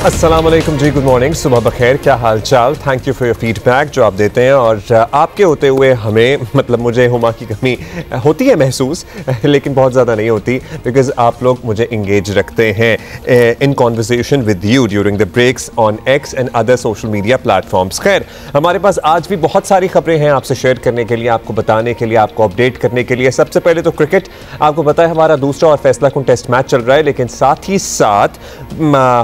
अस्सलाम वालेकुम जी, good morning, सुबह बखैर, क्या हाल चाल। Thank you for your feedback जो आप देते हैं और आपके होते हुए हमें मुझे हुमा की कमी होती है महसूस, लेकिन बहुत ज़्यादा नहीं होती बिकॉज आप लोग मुझे इंगेज रखते हैं in conversation with you during the breaks on x and other social media platforms. खैर, हमारे पास आज भी बहुत सारी खबरें हैं आपसे शेयर करने के लिए, आपको बताने के लिए, आपको अपडेट करने के लिए। सबसे पहले तो क्रिकेट, आपको पता है हमारा दूसरा और फैसला कुन टेस्ट मैच चल रहा है, लेकिन साथ ही साथ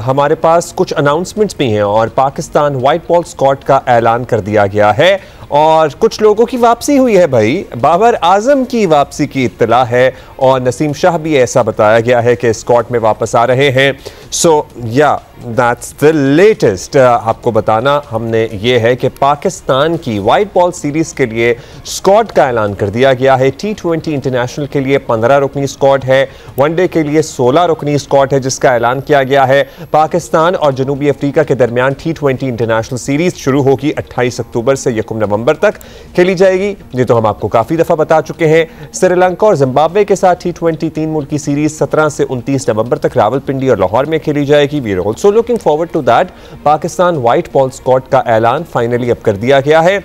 हमारे पास कुछ अनाउंसमेंट्स भी हैं और पाकिस्तान व्हाइट बॉल स्क्वाड का ऐलान कर दिया गया है और कुछ लोगों की वापसी हुई है। भाई, बाबर आजम की वापसी की इत्तला है और नसीम शाह भी ऐसा बताया गया है कि स्क्वाड में वापस आ रहे हैं। सो या दैट्स द लेटेस्ट। आपको बताना हमने ये है कि पाकिस्तान की व्हाइट बॉल सीरीज के लिए स्क्वाड का ऐलान कर दिया गया है। T20 इंटरनेशनल के लिए 15 रुकनी स्क्वाड है, वनडे के लिए 16 रुकनी स्क्वाड है जिसका ऐलान किया गया है। पाकिस्तान और जनूबी अफ्रीका के दरमियान T20 इंटरनेशनल सीरीज शुरू होगी 28 अक्टूबर से 1 नवंबर तक खेली जाएगी। ये तो हम आपको काफी दफा बता चुके हैं। श्रीलंका और जिम्बाब्वे के साथ T20 3 मुल्की सीरीज 17 से 29 नवंबर तक रावलपिंडी और लाहौर में खेली जाएगी। We are also looking forward to that. Pakistan white ball squad का ऐलान फाइनली अब कर दिया गया है।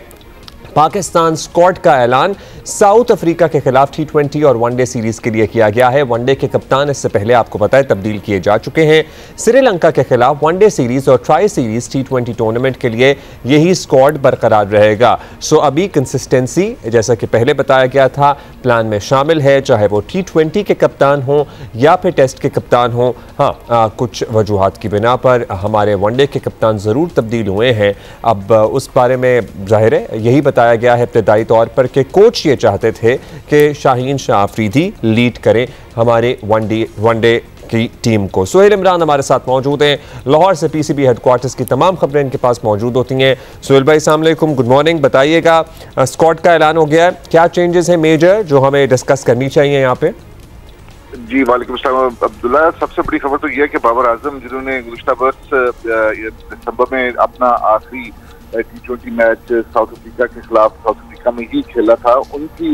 पाकिस्तान स्क्वाड का ऐलान साउथ अफ्रीका के खिलाफ T20 और वनडे सीरीज के लिए किया गया है। वनडे के कप्तान इससे पहले आपको पता है तब्दील किए जा चुके हैं। श्रीलंका के खिलाफ वनडे सीरीज और ट्राई सीरीज T20 टूर्नामेंट के लिए यही स्क्वाड बरकरार रहेगा। सो अभी कंसिस्टेंसी, जैसा कि पहले बताया गया था, प्लान में शामिल है, चाहे वो T20 के कप्तान हो या फिर टेस्ट के कप्तान हो। हाँ, कुछ वजूहात की बिना पर हमारे वनडे के कप्तान ज़रूर तब्दील हुए हैं। अब उस बारे में जाहिर है यही बताया गया है इब्तिदाई तौर पर कि कोच ये चाहते थे कि शाहीन शाह अफरीदी लीड करें हमारे वनडे की टीम को। सुहेल इमरान हमारे साथ मौजूद हैं। लाहौर से PCB हेडक्वार्टर्स की तमाम खबरें इनके पास मौजूद होती हैं। सुहेल भाई, अस्सलाम वालेकुम, गुड मॉर्निंग। बताइएगा, स्क्वाड का ऐलान हो गया है, क्या चेंजेस हैं मेजर जो हमें डिस्कस करनी चाहिए यहाँ पे? जी वालेकुम अस्सलाम अब्दुल्ला। सबसे बड़ी खबर तो यह है कि बाबर आजम, जिन्होंने गुज़िश्ता बरस दिसंबर में अपना आखिरी T20 मैच साउथ अफ्रीका के खिलाफ साउथ अफ्रीका में ही खेला था, उनकी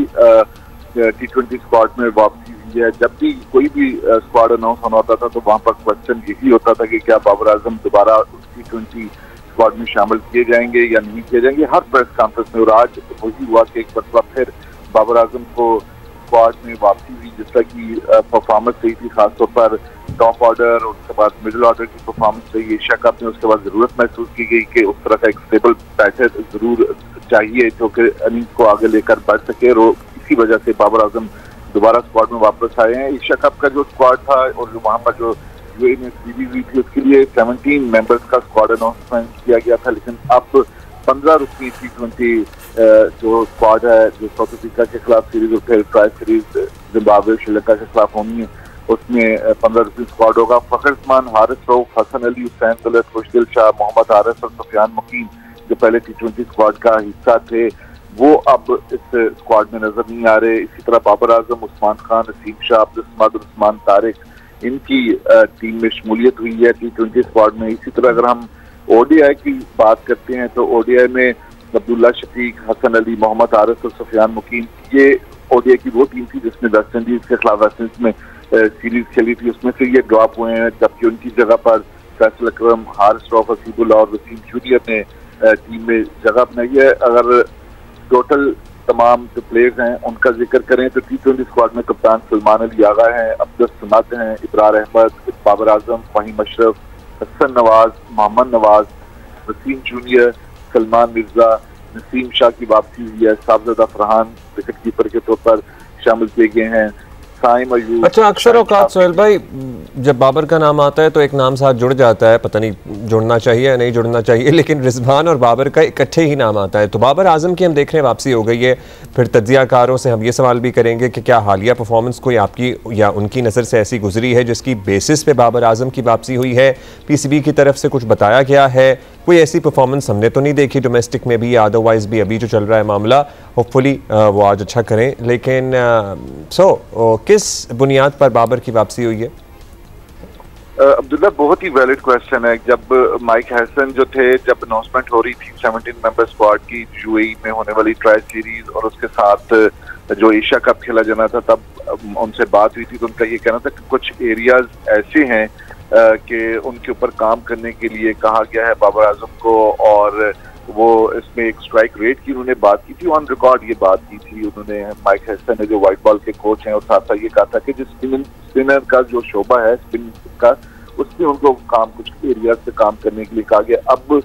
T20 स्क्वाड में वापसी हुई है। जब भी कोई भी स्क्वाड अनाउंस होना होता था तो वहां पर क्वेश्चन यही होता था कि क्या बाबर आजम दोबारा T20 स्क्वाड में शामिल किए जाएंगे या नहीं किए जाएंगे, हर प्रेस कॉन्फ्रेंस में। और आज वही हुआ कि एक बार फिर बाबर आजम को स्क्वाड में वापसी हुई, जिस तरह की परफॉर्मेंस रही थी, खासतौर पर टॉप ऑर्डर और उसके बाद मिडिल ऑर्डर की परफॉर्मेंस रही एशिया कप में। उसके बाद जरूरत महसूस की गई कि उस तरह का एक स्टेबल बैटर जरूर चाहिए जो कि इनिंग्स को आगे लेकर बढ़ सके, और इसी वजह से बाबर आजम दोबारा स्क्वाड में वापस आए हैं। एशिया कप का जो स्क्वाड था और जो वहाँ पर जो यूएई में सीरीज हुई थी उसके लिए 17 मेंबर्स का स्क्वाड अनाउंसमेंट किया गया था, लेकिन अब 15 रुकनी T20 जो स्क्वाड है जो साउथ अफ्रीका के खिलाफ सीरीज और फिर ट्राई सीरीज जिम्बाब्वे श्रीलंका के खिलाफ होनी है, उसमें 15 रुकनी स्क्वाड होगा। फखर उस्मान, हारिस रऊफ, हसन अली, हुसैन दौलत, खुशदिल शाह, मोहम्मद आरिफ और सुफियान मुकीम जो पहले T20 स्क्वाड का हिस्सा थे वो अब इस स्क्वाड में नजर नहीं आ रहे। इसी तरह बाबर आजम, उस्मान खान, नसीम शाह, अब्दुल समाद, उस्मान तारिक, इनकी टीम में शमूलियत हुई है T20 स्क्वाड में। इसी तरह अगर हम ODI की बात करते हैं तो ODI में अब्दुल्ला शफीक, हसन अली, मोहम्मद आरिफ और सुफियान मुकीम, ये ODI की वो टीम थी जिसमें वेस्ट इंडीज के खिलाफ वेस्ट इंडीज में सीरीज खेली थी, उसमें से ये ड्रॉप हुए हैं, जबकि उनकी जगह पर फैसल अकरम, हारिस रऊफ, हसीबुल्लाह और वसीम जूनियर ने टीम में जगह बनाई है। अगर टोटल तमाम जो प्लेयर्स हैं उनका जिक्र करें तो T20 स्क्वाड में कप्तान सलमान अली आगा हैं, अब्दुल समाद हैं, इब्रार अहमद, बाबर आजम, फाहिम अशरफ, हसन नवाज, मोहम्मद नवाज, वसीम जूनियर, सलमान मिर्जा, नसीम शाह की वापसी हुई है, साहबजादा फरहान विकेट कीपर के तौर पर शामिल किए गए हैं। अच्छा, अक्सर औकात सोहेल भाई जब बाबर का नाम आता है तो एक नाम साथ जुड़ जाता है, पता नहीं जुड़ना चाहिए या नहीं जुड़ना चाहिए, लेकिन रिजवान और बाबर का इकट्ठे ही नाम आता है। तो बाबर आजम की हम देख रहे हैं वापसी हो गई है। फिर तज्जियाकारों से हम ये सवाल भी करेंगे कि क्या हालिया परफॉर्मेंस कोई आपकी या उनकी नज़र से ऐसी गुजरी है जिसकी बेसिस पे बाबर आजम की वापसी हुई है? PCB की तरफ से कुछ बताया गया है? कोई ऐसी परफॉर्मेंस हमने तो नहीं देखी डोमेस्टिक में भी या अदरवाइज भी, अभी जो चल रहा है मामला, होपफुली वो आज अच्छा करें। लेकिन किस बुनियाद पर बाबर की वापसी हुई है? अब्दुल्ला, बहुत ही वैलिड क्वेश्चन है। जब माइक हैसन जो थे, जब अनाउंसमेंट हो रही थी 17 मेंबर स्क्वाड की यूएई में होने वाली ट्राई सीरीज और उसके साथ जो एशिया कप खेला जाना था, तब उनसे बात हुई थी तो उनका ये कहना था कि कुछ एरियाज ऐसे हैं कि उनके ऊपर काम करने के लिए कहा गया है बाबर आजम को, और वो इसमें एक स्ट्राइक रेट की उन्होंने बात की थी, ऑन रिकॉर्ड ये बात की थी उन्होंने। माइक हेसन ने जो व्हाइट बॉल के कोच हैं और साथ साथ ये कहा था कि जिस स्पिनर का जो शोबा है स्पिन का, उसमें उनको कुछ एरिया से काम करने के लिए कहा गया। अब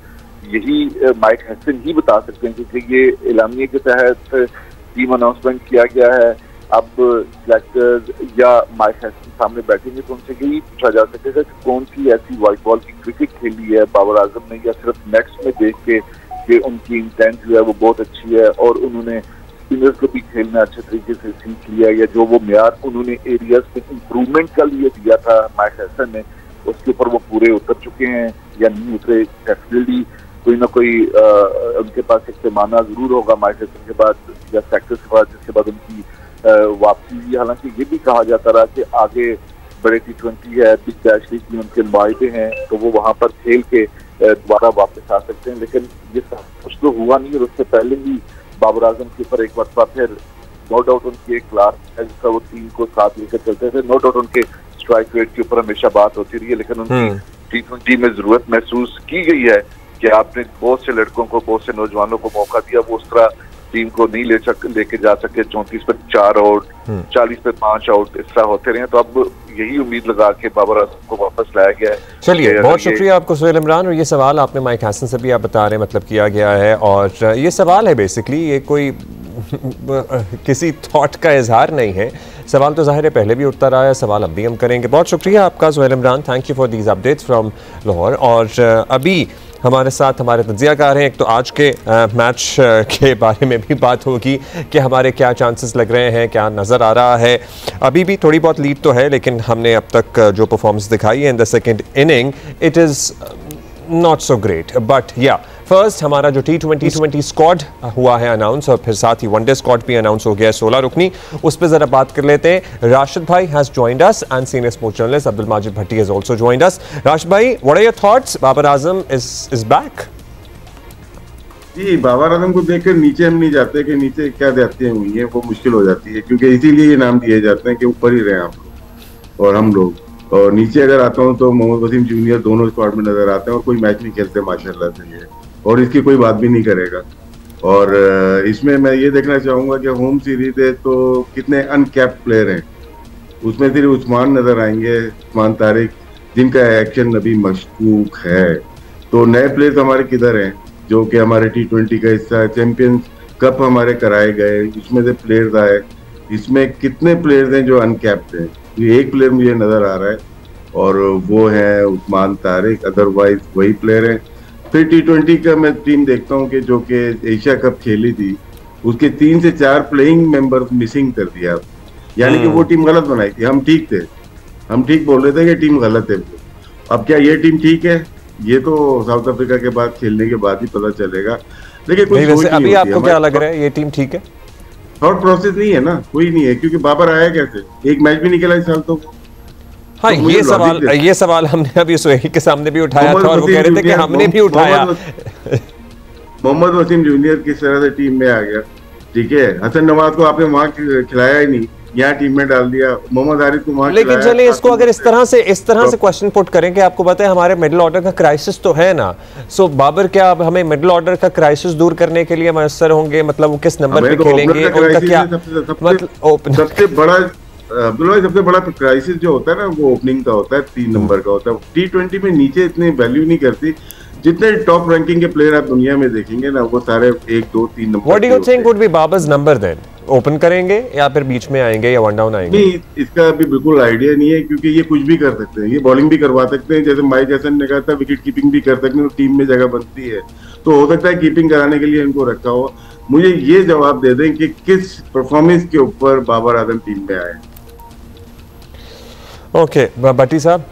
यही माइक हेसन ही बता सकते हैं क्योंकि ये एलामिया के तहत टीम अनाउंसमेंट किया गया है। अब सिलेक्टर्स या माइक हेसन सामने बैठेंगे तो उनसे यही पूछा जा सकेगा कि कौन सी ऐसी व्हाइट बॉल की क्रिकेट खेली है बाबर आजम ने, या सिर्फ नेट्स में देख के कि उनकी इंटेंट जो है वो बहुत अच्छी है और उन्होंने स्पिनर्स को भी खेलना अच्छे तरीके से सीख लिया, या जो वो म्यार उन्होंने एरियाज पे इम्प्रूवमेंट का लिए दिया था माइक हेसन ने, उसके ऊपर वो पूरे उतर चुके हैं या नहीं उतरे। डेफिनेटली कोई ना कोई उनके पास एक पैमाना जरूर होगा माइक हेसन के बाद या सेक्टर्स के बाद, जिसके बाद उनकी वापसी हुई। हालांकि ये भी कहा जाता रहा कि आगे बड़े T20 है, बिग बैश लीग की उनके नुमाइंदे हैं तो वो वहां पर खेल के दोबारा वापस आ सकते हैं, लेकिन ये कुछ तो हुआ नहीं। और उससे पहले भी बाबर आजम के ऊपर एक बार फिर नो डाउट उनकी एक क्लास है जिसका वो टीम को साथ लेकर चलते थे, नो डाउट उनके स्ट्राइक रेट के ऊपर हमेशा बात होती रही है, लेकिन उनकी T20 में जरूरत महसूस की गई है कि आपने बहुत से लड़कों को, बहुत से नौजवानों को मौका दिया, वो उस तरह टीम को नहीं लेके जा सके। 34 पे 4 आउट, 40 पे 5 आउट इस तरह होते रहे। तो अब यही उम्मीद लगा के बाबर आजम को वापस लाया गया है। चलिए, बहुत शुक्रिया आपको सुहेल इमरान। और ये सवाल आपने माइक हैसन से भी आप बता रहे हैं मतलब किया गया है, और ये सवाल है बेसिकली, ये कोई किसी थॉट का इजहार नहीं है। सवाल तो जाहिर है पहले भी उठता रहा है, सवाल अब भी हम करेंगे। बहुत शुक्रिया आपका Suhail Imran, thank you for these updates from Lahore. और अभी हमारे साथ हमारे तज्जियाकार हैं। एक तो आज के मैच के बारे में भी बात होगी कि हमारे क्या चांसेस लग रहे हैं, क्या नज़र आ रहा है। अभी भी थोड़ी बहुत लीड तो है, लेकिन हमने अब तक जो परफॉर्मेंस दिखाई है in the second inning, it is not so great. But या फर्स्ट हमारा जो T20 स्क्वाड हुआ है अनाउंस, और फिर साथ ही वनडे स्क्वाड भी अनाउंस हो गया है 16 रुकनी, उस पर जरा बात कर लेते हैं। राशिद भाई has joined us and senior sports journalist Abdul Majid Bhatti has also joined us. Rashid भाई, what are your thoughts? Babar Azam is back. जी, बाबर आजम को देखकर नीचे हम नहीं जाते कि नीचे क्या जाते हुई है, वो मुश्किल हो जाती है, क्योंकि इसीलिए ये नाम दिए जाते हैं कि ऊपर ही रहे आप लोग और हम लोग। और नीचे अगर आता हूँ तो मोहम्मद वसीम जूनियर दोनों स्क्वाड में नजर आते हैं और कोई मैच नहीं खेलते माशाल्लाह से ये, और इसकी कोई बात भी नहीं करेगा। और इसमें मैं ये देखना चाहूंगा कि होम सीरीज है तो कितने अनकैप्ड प्लेयर हैं, उसमें सिर्फ उस्मान नजर आएंगे, उस्मान तारिक, जिनका एक्शन अभी मशकूक है। तो नए प्लेयर्स हमारे किधर हैं जो कि हमारे T20 का हिस्सा है? चैंपियंस कप हमारे कराए गए, इसमें से प्लेयर्स आए, इसमें कितने प्लेयर्स हैं जो अनकैप्ड हैं? ये एक प्लेयर मुझे नजर आ रहा है और वो है उस्मान तारिक, अदरवाइज वही प्लेयर है। फिर T20 का मैं टीम देखता हूँ कि जो कि एशिया कप खेली थी, उसके 3 से 4 प्लेइंग मेंबर्स मिसिंग कर दिया, यानी कि वो टीम गलत बनाई थी। हम ठीक थे, हम ठीक बोल रहे थे कि टीम गलत है। अब क्या ये टीम ठीक है? ये तो साउथ अफ्रीका के बाद खेलने के बाद ही पता चलेगा। लेकिन कुछ अभी आपको क्या लग रहा है, ये टीम ठीक है? थॉट प्रोसेस नहीं है ना, कोई नहीं है, क्योंकि बाबर आया कैसे? एक मैच भी नहीं खेला इस साल तो। हाँ, तो ये सवाल हमने अभी सुहेल के सामने भी उठाया था और वो कह रहे थे कि हमने भी उठाया। मोहम्मद वसीम जूनियर किस तरह से टीम में आ गया, ठीक है। हसन नवाज को आपने वहां खिलाया ही नहीं, यहाँ टीम में डाल दिया। मोहम्मद हारिस को वहां, लेकिन चलिए इसको अगर इस तरह से क्वेश्चन पुट करें कि आपको पता है हमारे मिडिल ऑर्डर का क्राइसिस तो है ना, सो बाबर क्या अब हमें मिडिल ऑर्डर का क्राइसिस दूर करने के लिए मयसर होंगे? मतलब वो किस नंबर पे खेलेंगे, उनका क्या मतलब? सबसे बड़ा अब्दुल भाई, सबसे बड़ा क्राइसिस जो होता है ना वो ओपनिंग का होता है, 3 नंबर का होता है। T20 में नीचे इतनी वैल्यू नहीं करती, जितने टॉप रैंकिंग के प्लेयर आप दुनिया में देखेंगे ना, वो सारे 1, 2, 3 number. What do you think would be Babar's number then? Open करेंगे या फिर बीच में आएंगे या वन डाउन आएंगे? नहीं, इसका अभी बिल्कुल आइडिया नहीं है, क्योंकि ये कुछ भी कर सकते हैं, ये बॉलिंग भी करवा सकते हैं, जैसे माइक हैसन ने कहा था विकेट कीपिंग भी कर सकते हैं, तो टीम में जगह बनती है। तो हो सकता है कीपिंग कराने के लिए इनको रखा हो। मुझे ये जवाब दे दें कि किस परफॉर्मेंस के ऊपर बाबर आजम टीम में आए। ओके भट्टी साहब,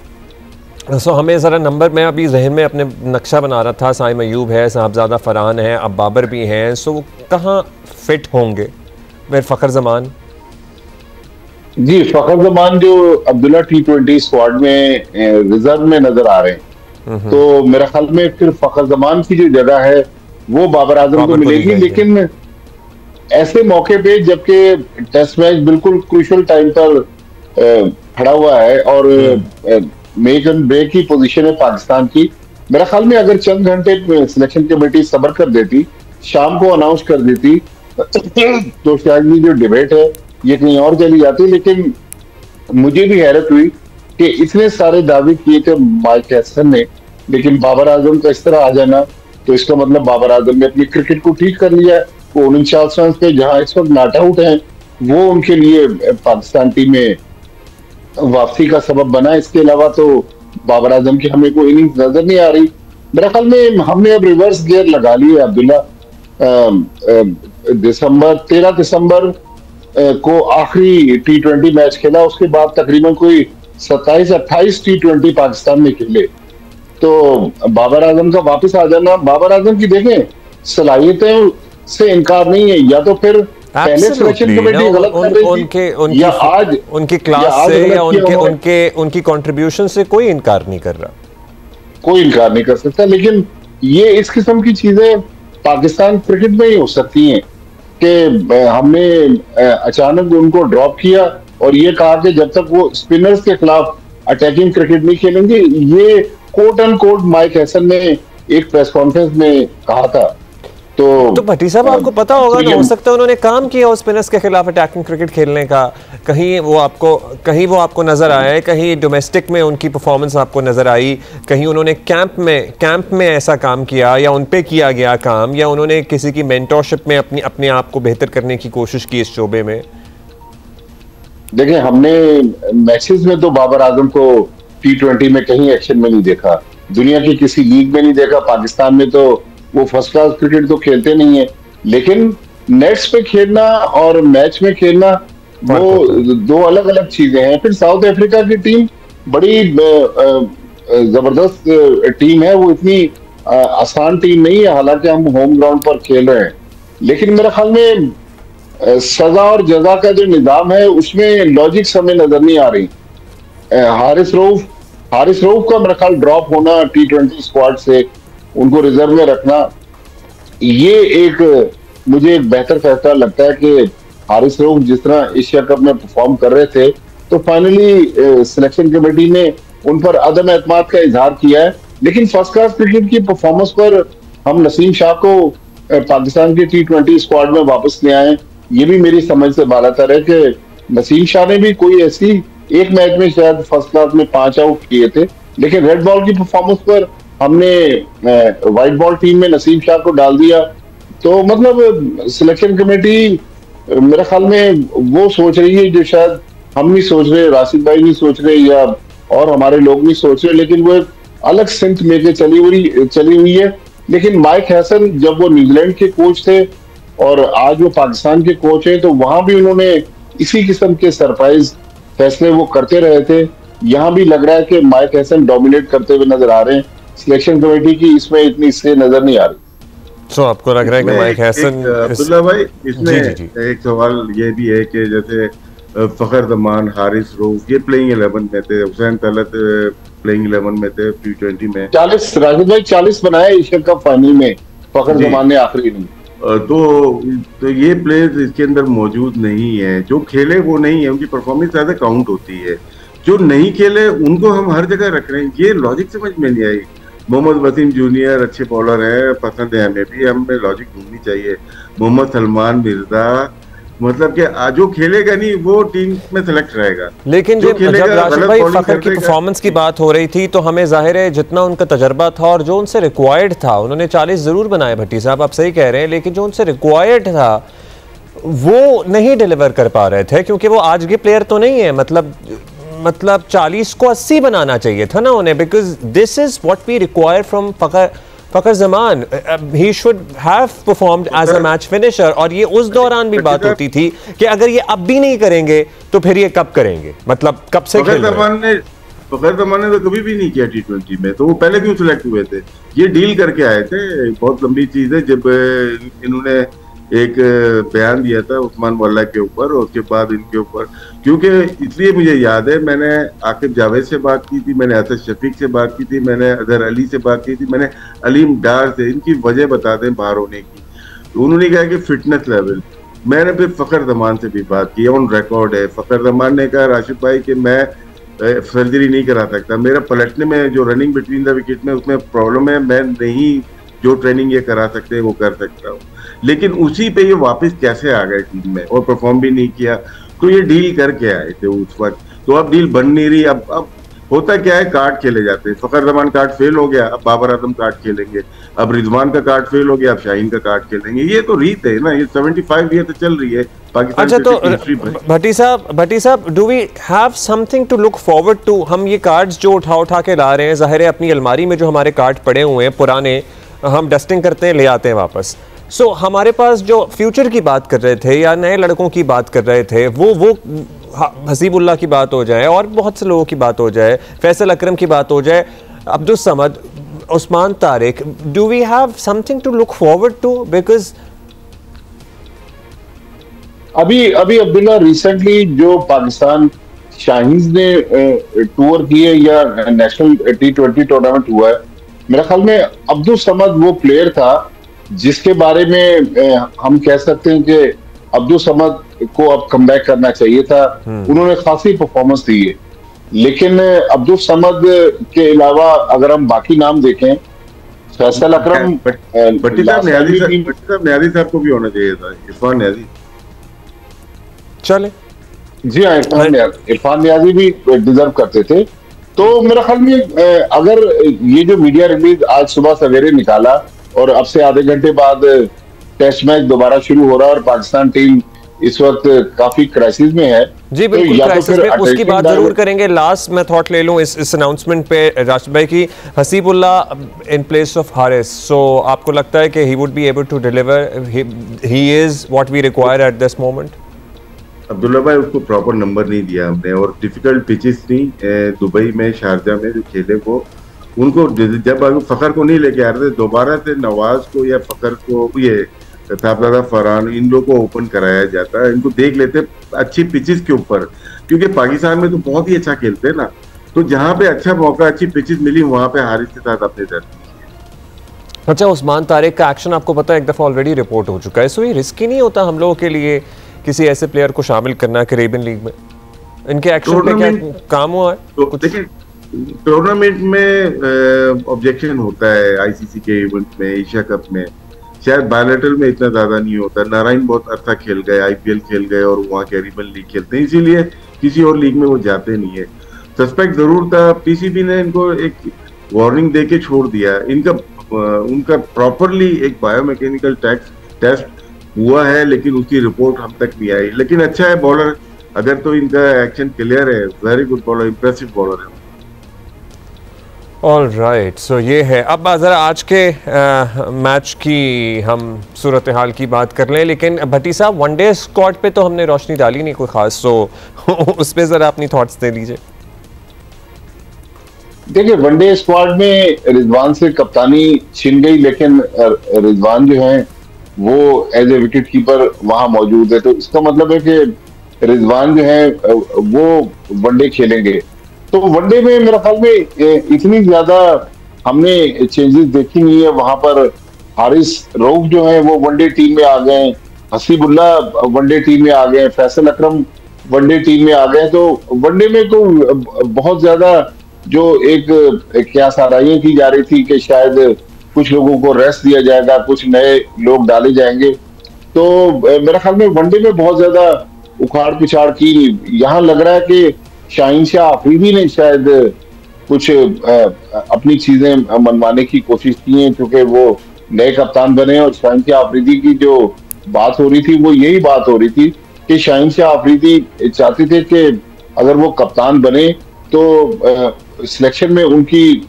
सो हमें ज़रा नंबर, मैं अभी जहन में अपने नक्शा बना रहा था, साइम अयूब है, साहबजादा फरहान है, अब बाबर भी हैं, सो वो कहाँ फिट होंगे? फिर फ़खर जमान जी, फ़खर जमान जो अब्दुल्ला T20 स्क्वाड में रिजर्व में नजर आ रहे हैं, तो मेरे ख्याल में फिर फ़खर जमान की जो जगह है वो बाबर आजम को मिलेगी। लेकिन ऐसे मौके पे जबकि टेस्ट मैच बिल्कुल क्रूशियल टाइम पर खड़ा हुआ है और मेक एंड ब्रेक की पोजीशन है पाकिस्तान की। मेरा ख्याल में अगर चंद घंटे सिलेक्शन कमेटी सब्र कर देती, शाम को अनाउंस कर देती, तो शायद ये जो डिबेट है ये कहीं और चली जाती। लेकिन मुझे भी हैरत हुई कि इतने सारे दावे किए थे माइक हैसन ने, लेकिन बाबर आजम का इस तरह आ जाना, तो इसका मतलब बाबर आजम ने अपनी क्रिकेट को ठीक कर लिया। वो 49 रन पे जहां इस वक्त नॉट आउट है, वो उनके लिए पाकिस्तान टीम में वापसी का सबब बना। इसके अलावा तो बाबर आजम की हमें कोई इनिंग्स नजर नहीं आ रही। मेरा ख्याल में हमने अब रिवर्स गियर लगा लिए अब्दुल्ला। 13 दिसंबर को आखिरी T20 मैच खेला, उसके बाद तकरीबन कोई 27-28 T20 पाकिस्तान में खेले। तो बाबर आजम का वापस आ जाना, बाबर आजम की देखें सलाहियतें से इनकार नहीं है, या तो फिर पहले सिलेक्शन कमेटी गलत कर रही थी, या आज उनकी क्लास से या उनकी कंट्रीब्यूशन से कोई इनकार नहीं कर रहा, कोई इनकार नहीं कर सकता। लेकिन ये इस किस्म की चीजें पाकिस्तान क्रिकेट में ही हो सकती हैं कि हमने अचानक उनको ड्रॉप किया और ये कहा कि जब तक वो स्पिनर्स के खिलाफ अटैकिंग क्रिकेट नहीं खेलेंगे। ये quote end quote Mike Hesson ने एक प्रेस कॉन्फ्रेंस में कहा था। तो भट्टी साहब आपको पता होगा ना, हो सकता है उन्होंने काम किया उस स्पिनर्स के खिलाफ अटैकिंग क्रिकेट खेलने का, कहीं वो आपको नजर आया है, कहीं डोमेस्टिक में उनकी परफॉर्मेंस आपको नजर आई, कहीं उन्होंने कैंप में ऐसा काम किया, या उन पे किया गया काम, या उन्होंने किसी की मेंटरशिप में अपने आप को बेहतर करने की कोशिश की इस शोबे में? देखिए, हमने मैचेस में तो बाबर आजम को T20 में कहीं एक्शन में नहीं देखा, दुनिया की किसी लीग में नहीं देखा। पाकिस्तान में तो वो फर्स्ट क्लास क्रिकेट तो खेलते नहीं है, लेकिन नेट्स पे खेलना और मैच में खेलना वो दो अलग अलग चीजें हैं। फिर साउथ अफ्रीका की टीम बड़ी जबरदस्त टीम है, वो इतनी आसान टीम नहीं है, हालांकि हम होम ग्राउंड पर खेल रहे हैं। लेकिन मेरे ख्याल में सजा और जजा का जो निजाम है उसमें लॉजिक्स हमें नजर नहीं आ रही। हारिस रऊफ का मेरा ख्याल ड्रॉप होना T20 स्क्वाड से, उनको रिजर्व में रखना, ये मुझे एक बेहतर फैसला लगता है कि हारिस रऊफ जिस तरह एशिया कप में परफॉर्म कर रहे थे, तो फाइनली सिलेक्शन कमेटी ने उन पर अदम एतमाद का इजहार किया है। लेकिन फर्स्ट क्लास क्रिकेट की परफॉर्मेंस पर हम नसीम शाह को पाकिस्तान के T20 स्क्वाड में वापस ले आए, ये भी मेरी समझ से बालातर है कि नसीम शाह ने भी कोई ऐसी एक मैच में शायद फर्स्ट क्लास में 5 आउट किए थे, लेकिन रेड बॉल की परफॉर्मेंस पर हमने व्हाइट बॉल टीम में नसीम शाह को डाल दिया। तो मतलब सिलेक्शन कमेटी मेरे ख्याल में वो सोच रही है जो शायद हम नहीं सोच रहे, राशिद भाई नहीं सोच रहे, या और हमारे लोग नहीं सोच रहे, लेकिन वो एक अलग सिंथ लेके चली हुई है। लेकिन माइक हैसन जब वो न्यूजीलैंड के कोच थे और आज वो पाकिस्तान के कोच हैं, तो वहां भी उन्होंने इसी किस्म के सरप्राइज फैसले वो करते रहे थे। यहाँ भी लग रहा है कि माइक हैसन डोमिनेट करते हुए नजर आ रहे हैं, सिलेक्शन कमेटी की इसमें इतनी से नजर नहीं आ रही। तो आपको लग रहा है कि माइक हैसन, अब्दुल्ला भाई इसमें एक सवाल ये भी है कि जैसे फखर जमान, हारिस रऊफ ये प्लेइंग 11 में थे, हुसैन तलत प्लेइंग 11 में थे T20 में, 40 राशिद भाई 40 बनाए एशिया कप फाइनल में, फखर जमान ने आखिरी नहीं। तो ये प्लेयर्स इसके अंदर मौजूद नहीं है, जो खेले वो नहीं है, उनकी परफॉर्मेंस ज्यादा काउंट होती है। जो नहीं खेले उनको हम हर जगह रख रहे हैं, ये लॉजिक समझ में नहीं आई। मोहम्मद वसीम जूनियर अच्छे बॉलर हैं, पसंद है हमें भी, हमें लॉजिक ढूंढनी चाहिए। मोहम्मद सलमान मिर्जा, मतलब कि जो खेलेगा नहीं वो टीम में सेलेक्ट रहेगा। लेकिन जब राशिद भाई फखर की परफॉर्मेंस की बात हो रही थी, तो हमें जाहिर है जितना उनका तजर्बा था और जो उनसे रिक्वायर्ड था, उन्होंने 40 जरूर बनाए भट्टी साहब, आप सही कह रहे हैं, लेकिन जो उनसे रिक्वायर्ड था वो नहीं डिलीवर कर पा रहे थे, क्योंकि वो आज के प्लेयर तो नहीं है। मतलब 40 को 80 बनाना चाहिए था ना उन्हें, because this is what we require from Fakhar Zaman. He should have performed as a match finisher. और ये उस दौरान भी बात होती थी कि अगर ये अब भी नहीं करेंगे तो फिर ये कब करेंगे, मतलब कब से खेल रहे हैं। फखर जमान ने तो कभी भी नहीं किया T20 में, तो वो पहले क्यों सिलेक्ट हुए थे? ये डील करके आए थे, बहुत लंबी चीज है। जब इन्होंने एक बयान दिया था उस्मान वल्ला के ऊपर, और उसके बाद इनके ऊपर, क्योंकि इसलिए मुझे याद है मैंने आकिब जावेद से बात की थी, मैंने असद शफीक से बात की थी, मैंने अजहर अली से बात की थी, मैंने अलीम डार से, इनकी वजह बता दें बाहर होने की। तो उन्होंने कहा कि फिटनेस लेवल। मैंने फिर फखर जमान से भी बात की, ऑन रिकॉर्ड है। फखर जमान ने कहा राशिद भाई कि मैं सर्जरी नहीं करा सकता। मेरा पलटने में जो रनिंग बिटवीन द विकेट में उसमें प्रॉब्लम है, मैं नहीं जो ट्रेनिंग ये करा सकते हैं वो कर सकता हूँ। लेकिन उसी पे ये वापस कैसे आ गए टीम में और परफॉर्म भी नहीं किया, तो ये डील करके आए थे उस वक्त, तो अब डील बन नहीं रही। अब होता क्या है, कार्ड खेले जाते हैं। फखर जमान कार्ड फेल हो गया, अब बाबर आजम कार्ड खेलेंगे। अब रिजवान का कार्ड फेल हो गया, अब शाहीन का कार्ड खेलेंगे। ये तो रीत है ना, ये 75 ईयर से चल रही है पाकिस्तान। अच्छा, तो भट्टी साहब, do we have something to look forward to? हम ये कार्ड्स जो उठा के ला रहे हैं, ज़ाहिर है अपनी अलमारी में जो हमारे कार्ड पड़े हुए हैं पुराने, हम डस्टिंग करते हैं, ले आते हैं वापस। सो हमारे पास जो फ्यूचर की बात कर रहे थे या नए लड़कों की बात कर रहे थे, वो हसीबुल्लाह की बात हो जाए और बहुत से लोगों की बात हो जाए, फैसल अकरम की बात हो जाए, Abdul Samad, Usman Tariq, do we have something to look forward to? Because अभी अब्दुल्ला रिसेंटली जो पाकिस्तान शाहीन ने टूर किए या नेशनल T20 टूर्नामेंट हुआ है, मेरे ख्याल में अब्दुल समद वो प्लेयर था जिसके बारे में हम कह सकते हैं कि अब्दुल समद को अब कमबैक करना चाहिए था। उन्होंने खासी परफॉर्मेंस दी है, लेकिन अब्दुल समद के अलावा अगर हम बाकी नाम देखें, फैसल अकरम, भट्टी साहब न्याजी साहब को भी होना चाहिए था, इरफान न्याजी। चले, जी हाँ, इरफान न्याजी भी डिजर्व करते थे। तो मेरे ख्याल में अगर ये जो मीडिया रिलीज आज सुबह सवेरे निकाला और अब से आधे घंटे बाद टेस्ट मैच दोबारा शुरू हो रहा है और पाकिस्तान टीम इस वक्त काफी क्राइसिस में है। जी बिल्कुल, तो क्राइसिस में, उसकी बात जरूर करेंगे। लास्ट मैं थॉट ले लूं इस अनाउंसमेंट पे राशिद भाई की, Haseebullah in place of Haris, so आपको लगता है कि he would be able to deliver, he is what we require at this moment? Abdullah भाई, उसको प्रॉपर नंबर नहीं दिया हमने, और डिफिकल्ट पिचेस थी दुबई में, शारजा में जो खेले वो, उनको जब फखर को नहीं लेके आ रहे थे, दोबारा से नवाज को या फखर को, ये साहबजादा फरहान, इन लोगों को ओपन कराया जाता है, इनको देख लेते अच्छी पिचेस के ऊपर, क्योंकि पाकिस्तान में तो बहुत ही अच्छा खेलते हैं ना, तो जहाँ पे अच्छा मौका, अच्छी पिचेस मिली, वहां पे हारिस के साथ अपने दर्द। अच्छा, उस्मान तारिक का एक्शन आपको पता है एक दफा ऑलरेडी रिपोर्ट हो चुका है, सो ये रिस्की नहीं होता हम लोगों के लिए किसी ऐसे प्लेयर को शामिल करना कैरेबियन लीग में? इनके एक्शन पे क्या काम हुआ है? तो देखिए, टूर्नामेंट में ऑब्जेक्शन होता है, आईसीसी के इवेंट में, एशिया कप में, शायद बायलैटरल में इतना ज्यादा नहीं होता। नारायण बहुत अच्छा खेल गए, आईपीएल खेल गए और वहाँ कैरिबियन लीग खेलते हैं, इसीलिए किसी और लीग में वो जाते नहीं है। सस्पेक्ट जरूर था, पीसीबी ने इनको एक वार्निंग दे के छोड़ दिया। उनका प्रॉपरली एक बायोमैकेनिकल टेस्ट हुआ है, लेकिन उसकी रिपोर्ट हम तक नहीं आई। लेकिन अच्छा है बॉलर, अगर तो इनका एक्शन क्लियर है, very good bowler, impressive bowler है। ऑल राइट, सो ये है। अब ज़रा आज के मैच की हम सूरत हाल की बात कर लें, लेकिन भट्टी साहब, वनडे स्क्वाड पे तो हमने रोशनी डाली नहीं कोई खास, सो उस पर ज़रा अपनी थॉट्स दे लीजिए। देखिए, वनडे स्क्वाड में रिजवान से कप्तानी छिन गई, लेकिन रिजवान जो है वो एज ए विकेट कीपर वहां मौजूद है, तो इसका मतलब है कि रिजवान जो है वो वनडे खेलेंगे। तो वनडे में मेरे ख्याल में इतनी ज्यादा हमने चेंजेस देखी नहीं है। वहां पर हारिस रऊफ जो है वो वनडे टीम में आ गए, हसीबुल्लाह वनडे टीम में आ गए, फैसल अकरम वनडे टीम में आ गए। तो वनडे में तो बहुत ज्यादा जो एक क्या साराइयां की जा रही थी कि शायद कुछ लोगों को रेस्ट दिया जाएगा, कुछ नए लोग डाले जाएंगे, तो मेरे ख्याल में वनडे में बहुत ज्यादा उखाड़ पिछाड़ की। यहाँ लग रहा है कि शाहीन शाह अफरीदी ने शायद कुछ अपनी चीजें मनवाने की कोशिश की है, क्योंकि वो नए कप्तान बने, और शाहीन शाह अफरीदी की जो बात हो रही थी वो यही बात हो रही थी कि शाहीन शाह अफरीदी चाहते थे कि अगर वो कप्तान बने तो सिलेक्शन में उनकी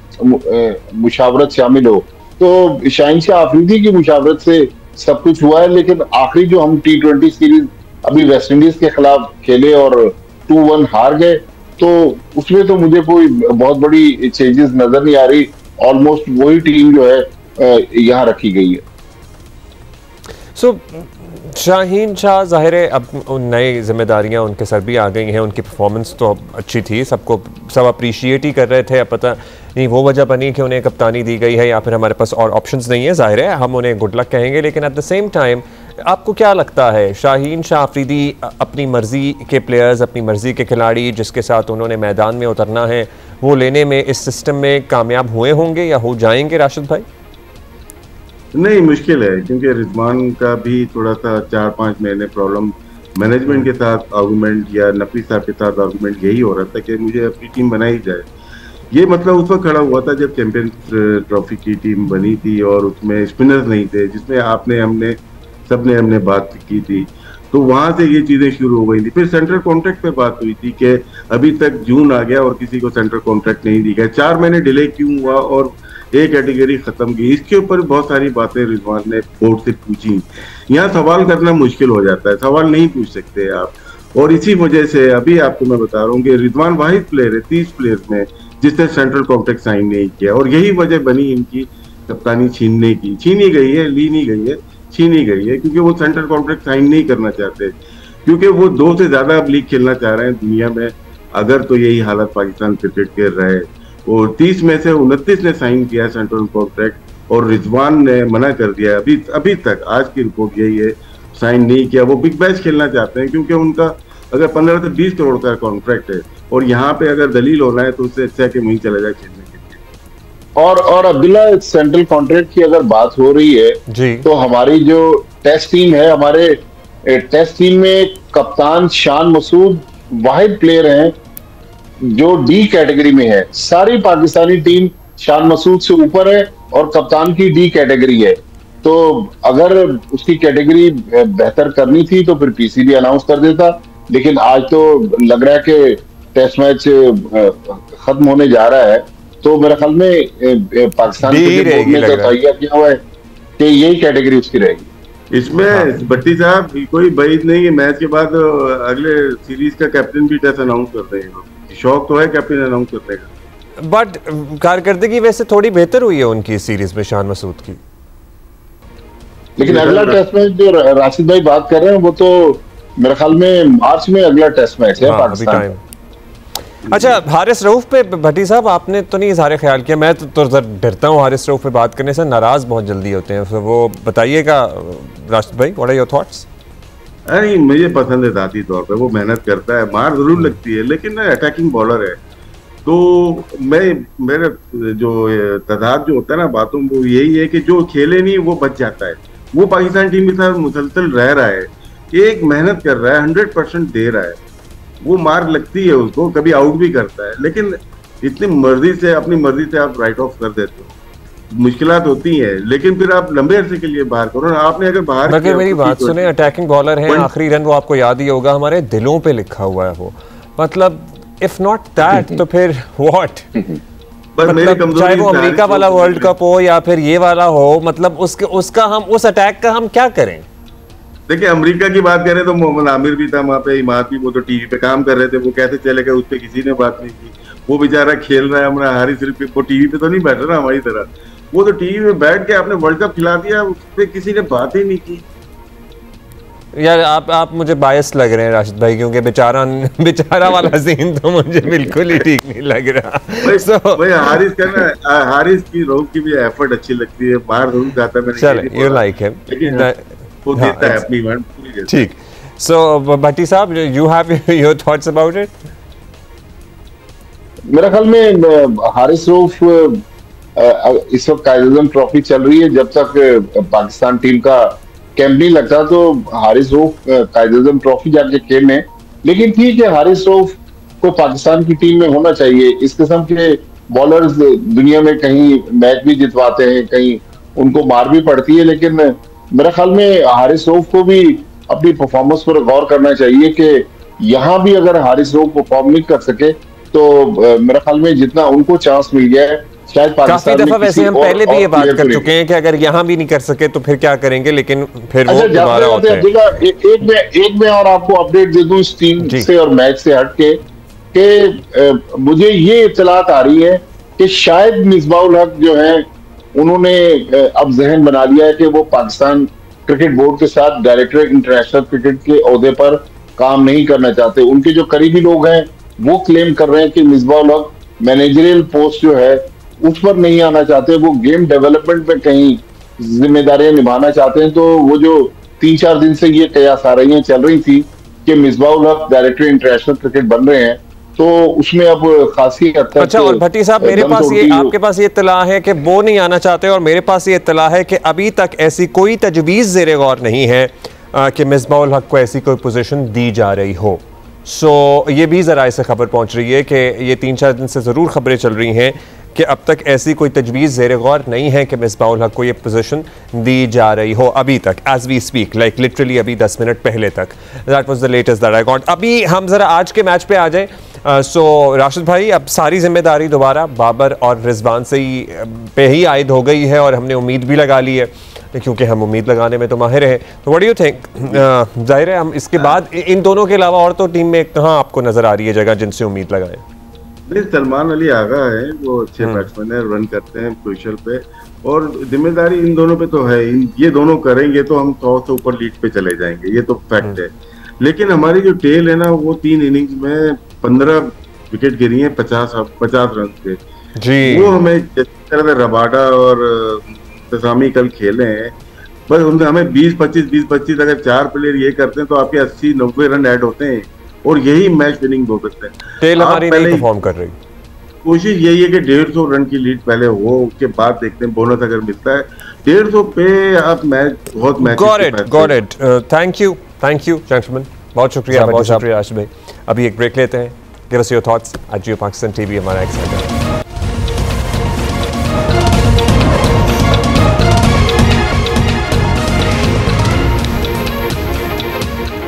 मुशावरत शामिल हो। तो शाहीन शाह अफरीदी की मुशावरत से सब कुछ हुआ है, लेकिन आखिरी जो हम T20 सीरीज अभी वेस्ट इंडीज के खिलाफ खेले और 2-1 हार गए, तो उसमें तो मुझे कोई बहुत बड़ी चेंजेस नजर नहीं आ रही। ऑलमोस्ट वही टीम जो है यहाँ रखी गई है। सो शाहीन शाह ज़ाहिर है अब नई जिम्मेदारियां उनके सर भी आ गई हैं, उनकी परफॉर्मेंस तो अच्छी थी, सब अप्रिशिएट ही कर रहे थे। अब पता नहीं वो वजह बनी कि उन्हें कप्तानी दी गई है या फिर हमारे पास और ऑप्शंस नहीं है। ज़ाहिर है हम उन्हें गुड लक कहेंगे, लेकिन एट द सेम टाइम आपको क्या लगता है शाहीन शाह अफरीदी अपनी मर्जी के प्लेयर्स, अपनी मर्जी के खिलाड़ी जिसके साथ उन्होंने मैदान में उतरना है, वो लेने में इस सिस्टम में कामयाब हुए होंगे या हो जाएंगे राशिद भाई? नहीं, मुश्किल है, क्योंकि रिजवान का भी थोड़ा सा 4-5 महीने प्रॉब्लम मैनेजमेंट के साथ आर्गूमेंट या नफी साहब के साथ आर्गूमेंट यही हो रहा था कि मुझे अपनी टीम बनाई जाए। ये मतलब उस वक्त खड़ा हुआ था जब चैंपियंस ट्रॉफी की टीम बनी थी और उसमें स्पिनर्स नहीं थे, जिसमें हमने बात की थी। तो वहां से ये चीजें शुरू हो गई थी। फिर सेंट्रल कॉन्ट्रैक्ट पे बात हुई थी कि अभी तक जून आ गया और किसी को सेंट्रल कॉन्ट्रैक्ट नहीं दिया गया, 4 महीने डिले क्यों हुआ और एक कैटेगरी खत्म की। इसके ऊपर बहुत सारी बातें रिजवान ने बोर्ड से पूछी। यहाँ सवाल करना मुश्किल हो जाता है, सवाल नहीं पूछ सकते आप। और इसी वजह से अभी आपको मैं बता रहा हूँ कि रिजवान वाहिद प्लेयर है 30 प्लेयर्स में जिसने सेंट्रल कॉन्ट्रैक्ट साइन नहीं किया, और यही वजह बनी इनकी कप्तानी छीनने की। छीनी गई है, ली नहीं गई है, छीनी गई है, क्योंकि वो सेंट्रल कॉन्ट्रैक्ट साइन नहीं करना चाहते, क्योंकि वो 2 से ज्यादा अब लीग खेलना चाह रहे हैं दुनिया में। अगर तो यही हालत पाकिस्तान क्रिकेट के रहे, और 30 में से 29 ने साइन किया सेंट्रल कॉन्ट्रैक्ट और रिजवान ने मना कर दिया। अभी तक आज की रिपोर्ट यही है, साइन नहीं किया। वो बिग बैश खेलना चाहते हैं, क्योंकि उनका अगर 15 से 20 करोड़ का कॉन्ट्रैक्ट है और यहाँ पे अगर दलील होना है तो उससे अच्छा है कि वहीं चला जाए खेलने के लिए। और अब्दुल्ला, सेंट्रल कॉन्ट्रैक्ट की अगर बात हो रही है जी, तो हमारी जो टेस्ट टीम है, हमारे टेस्ट टीम में कप्तान शान मसूद वाहिद प्लेयर हैं जो डी कैटेगरी में है। सारी पाकिस्तानी टीम शान मसूद से ऊपर है और कप्तान की डी कैटेगरी है। तो अगर उसकी कैटेगरी बेहतर करनी थी तो फिर पीसीबी अनाउंस कर देता, लेकिन आज तो लग रहा है कि टेस्ट मैच खत्म होने जा रहा है, तो मेरे ख्याल में पाकिस्तान क्रिकेट बोर्ड ने तो तैयार किया हुआ है कि यही कैटेगरी उसकी रहेगी। इसमें भट्टी साहब कोई बैद नहीं है, मैच के बाद अगले सीरीज का कैप्टन भी टेस्ट अनाउंस कर देंगे। शौक तो है कैप्टन अनाउंस करने का, बट कारकर्दगी वैसे थोड़ी बेहतर हुई है उनकी सीरीज में शान मसूद की। लेकिन अगला टेस्ट मैच जो राशिद भाई बात कर रहे हैं वो तो मेरे ख्याल में मार्च में अगला टेस्ट मैच है पाकिस्तान। अच्छा, हारिस रऊफ पे भट्टी साहब आपने तो नहीं इज़हार ख्याल किया? मैं तो डरता हूँ हारिस रऊफ पे बात करने से, नाराज बहुत जल्दी होते हैं, तो वो बताइएगा राशिद भाई, व्हाट आर योर थॉट्स? अरे मुझे पसंद है जाती तौर पे, वो मेहनत करता है, मार जरूर लगती है, लेकिन अटैकिंग बॉलर है। तो मेरे जो तादाद जो होता है ना बातों में, वो यही है कि जो खेले नहीं वो बच जाता है। वो पाकिस्तान टीम के साथ मुसलसल रह रहा है, एक मेहनत कर रहा है, 100% दे रहा है, वो मार लगती है उसको, कभी आउट भी करता है, लेकिन इतनी मर्जी से, अपनी मर्जी से आप राइट ऑफ कर देते हो, मुश्किलात होती हैं। लेकिन फिर आप लंबे अरसे के लिए बाहर करो ना। आपने अगर बाहर मगर मेरी बात सुने, अटैकिंग बॉलर हैं, आखिरी रन वो आपको याद ही होगा, हमारे दिलों पे लिखा हुआ है वो, मतलब इफ नॉट दैट तो फिर व्हाट? मतलब चाहे वो अमेरिका वाला वर्ल्ड कप हो या फिर ये वाला हो, मतलब उसका हम उस अटैक का हम क्या करें? देखिए, अमेरिका की बात करें तो मोहम्मद आमिर भी था वहाँ पे, इमाद भी, वो तो टीवी पे काम कर रहे थे, वो कैसे चले गए उस पर किसी ने बात नहीं की। वो बेचारा खेल रहा है हमारा हारिस रऊफ, वो टीवी पे तो नहीं बैठ रहा हमारी तरह, वो तो टीवी में बैठ के आपने वर्ल्ड कप खिला दिया, उस पर किसी ने बात ही नहीं की। यार आप मुझे बायस लग रहे हैं राशिद भाई, क्योंकि बेचारा वाला सीन तो मुझे बिल्कुल ही ठीक नहीं लग रहा। भाई हारिस का ना, हारिस की रऊफ की भी एफर्ट अच्छी लगती है, बाहर जरूर जाता है, मैंने यू लाइक हिम, लेकिन वो देता है अपनी वन पूरी। ठीक, सो भट्टी साहब, you have your thoughts about it? मेरे ख्याल में हारिस रऊफ इस वक्त कायद-ए-आज़म ट्रॉफी चल रही है, जब तक पाकिस्तान टीम का कैंप नहीं लगता तो हारिस रऊफ कायद-ए-आज़म ट्रॉफी जाके खेलने। लेकिन ठीक है, हारिस रऊफ को पाकिस्तान की टीम में होना चाहिए। इस किस्म के बॉलर्स दुनिया में कहीं मैच भी जितवाते हैं, कहीं उनको मार भी पड़ती है, लेकिन मेरे ख्याल में हारिस रऊफ को भी अपनी परफॉर्मेंस पर गौर करना चाहिए कि यहाँ भी अगर हारिस रऊफ परफॉर्म नहीं कर सके तो मेरे ख्याल में जितना उनको चांस मिल गया है, शायद काफी दफा वैसे हम पहले भी ये बात कर चुके हैं कि अगर यहाँ भी नहीं कर सके तो फिर क्या करेंगे, लेकिन फिर वो दोबारा होता है। एक में और आपको अपडेट दे दूं इस टीम से और मैच से हटके कि मुझे ये इत्तलात आ रही है कि शायद मिसबाह-उल हक जो है उन्होंने अब जहन बना लिया है कि वो पाकिस्तान क्रिकेट बोर्ड के साथ डायरेक्टर इंटरनेशनल क्रिकेट के ओहदे पर काम नहीं करना चाहते। उनके जो करीबी लोग हैं वो क्लेम कर रहे हैं कि मिसबाह-उल हक मैनेजरियल पोस्ट जो है उस पर नहीं आना चाहते, वो गेम डेवलपमेंट में कहीं जिम्मेदारियां निभाना चाहते हैं। तो वो जो 3-4 दिन से ये कयासारियां चल रही थी कि मिसबाह-उल हक डायरेक्टर इंटरनेशनल क्रिकेट बन रहे हैं, तो उसमें अब खासी हद तक। अच्छा, और भट्टी साहब, मेरे पास ये, आपके पास ये इत्तला है कि वो नहीं आना चाहते, और मेरे पास ये इत्तला है कि अभी तक ऐसी कोई तजवीज़ ज़ेरे गौर नहीं है कि मिसबाह-उल हक को ऐसी कोई पोजीशन दी जा रही हो। ये भी ज़रा से खबर पहुंच रही है कि ये 3-4 दिन से ज़रूर खबरें चल रही हैं कि अब तक ऐसी कोई तजवीज़ ज़ेरे गौर नहीं है कि मिसबाह-उल हक को ये पोजीशन दी जा रही हो अभी तक, as we speak, like literally अभी 10 मिनट पहले तक। That was the latest that I got. अभी हम ज़रा आज के मैच पे आ जाएं। राशिद भाई, अब सारी जिम्मेदारी दोबारा बाबर और रिजवान से ही पे ही आयद हो गई है, और हमने उम्मीद भी लगा ली है, क्योंकि हम उम्मीद लगाने में तो माहिर हैं। तो व्हाट डू यू थिंक? जाहिर है हम इसके बाद इन दोनों के अलावा और तो टीम में कहाँ आपको नजर आ रही है जगह जिनसे उम्मीद लगाएं? नहीं, सलमान अली आगा है, वो अच्छे बैट्समैन है, रन करते हैं क्रूशियल पे, और जिम्मेदारी इन दोनों पे तो है। ये दोनों करेंगे तो हम 100 से ऊपर लीड पे चले जाएंगे, ये तो फैक्ट है। लेकिन हमारी जो टेल है ना, वो 3 इनिंग्स में 15 विकेट गिरी है 50 रन पे जी। वो हमें जिस तरह से रबाडा और इंतजामी कल खेले हैं, बस उनमें हमें 20-25 अगर 4 प्लेयर ये करते हैं तो आपके 80-90 रन ऐड होते हैं, और यही मैच विनिंग हो सकते हैं। टेल हमारी नहीं परफॉर्म कर रही। कोशिश यही है कि 150 रन की लीड पहले हो, उसके बाद देखते हैं बोनस अगर मिलता है। 150 पे आप मैच बहुत match. Got it. Thank you gentleman, बहुत शुक्रिया आशिफ भाई। अभी एक ब्रेक लेते हैं। Give us your thoughts at Geo Pakistan TV, हमारा एक्सेंट।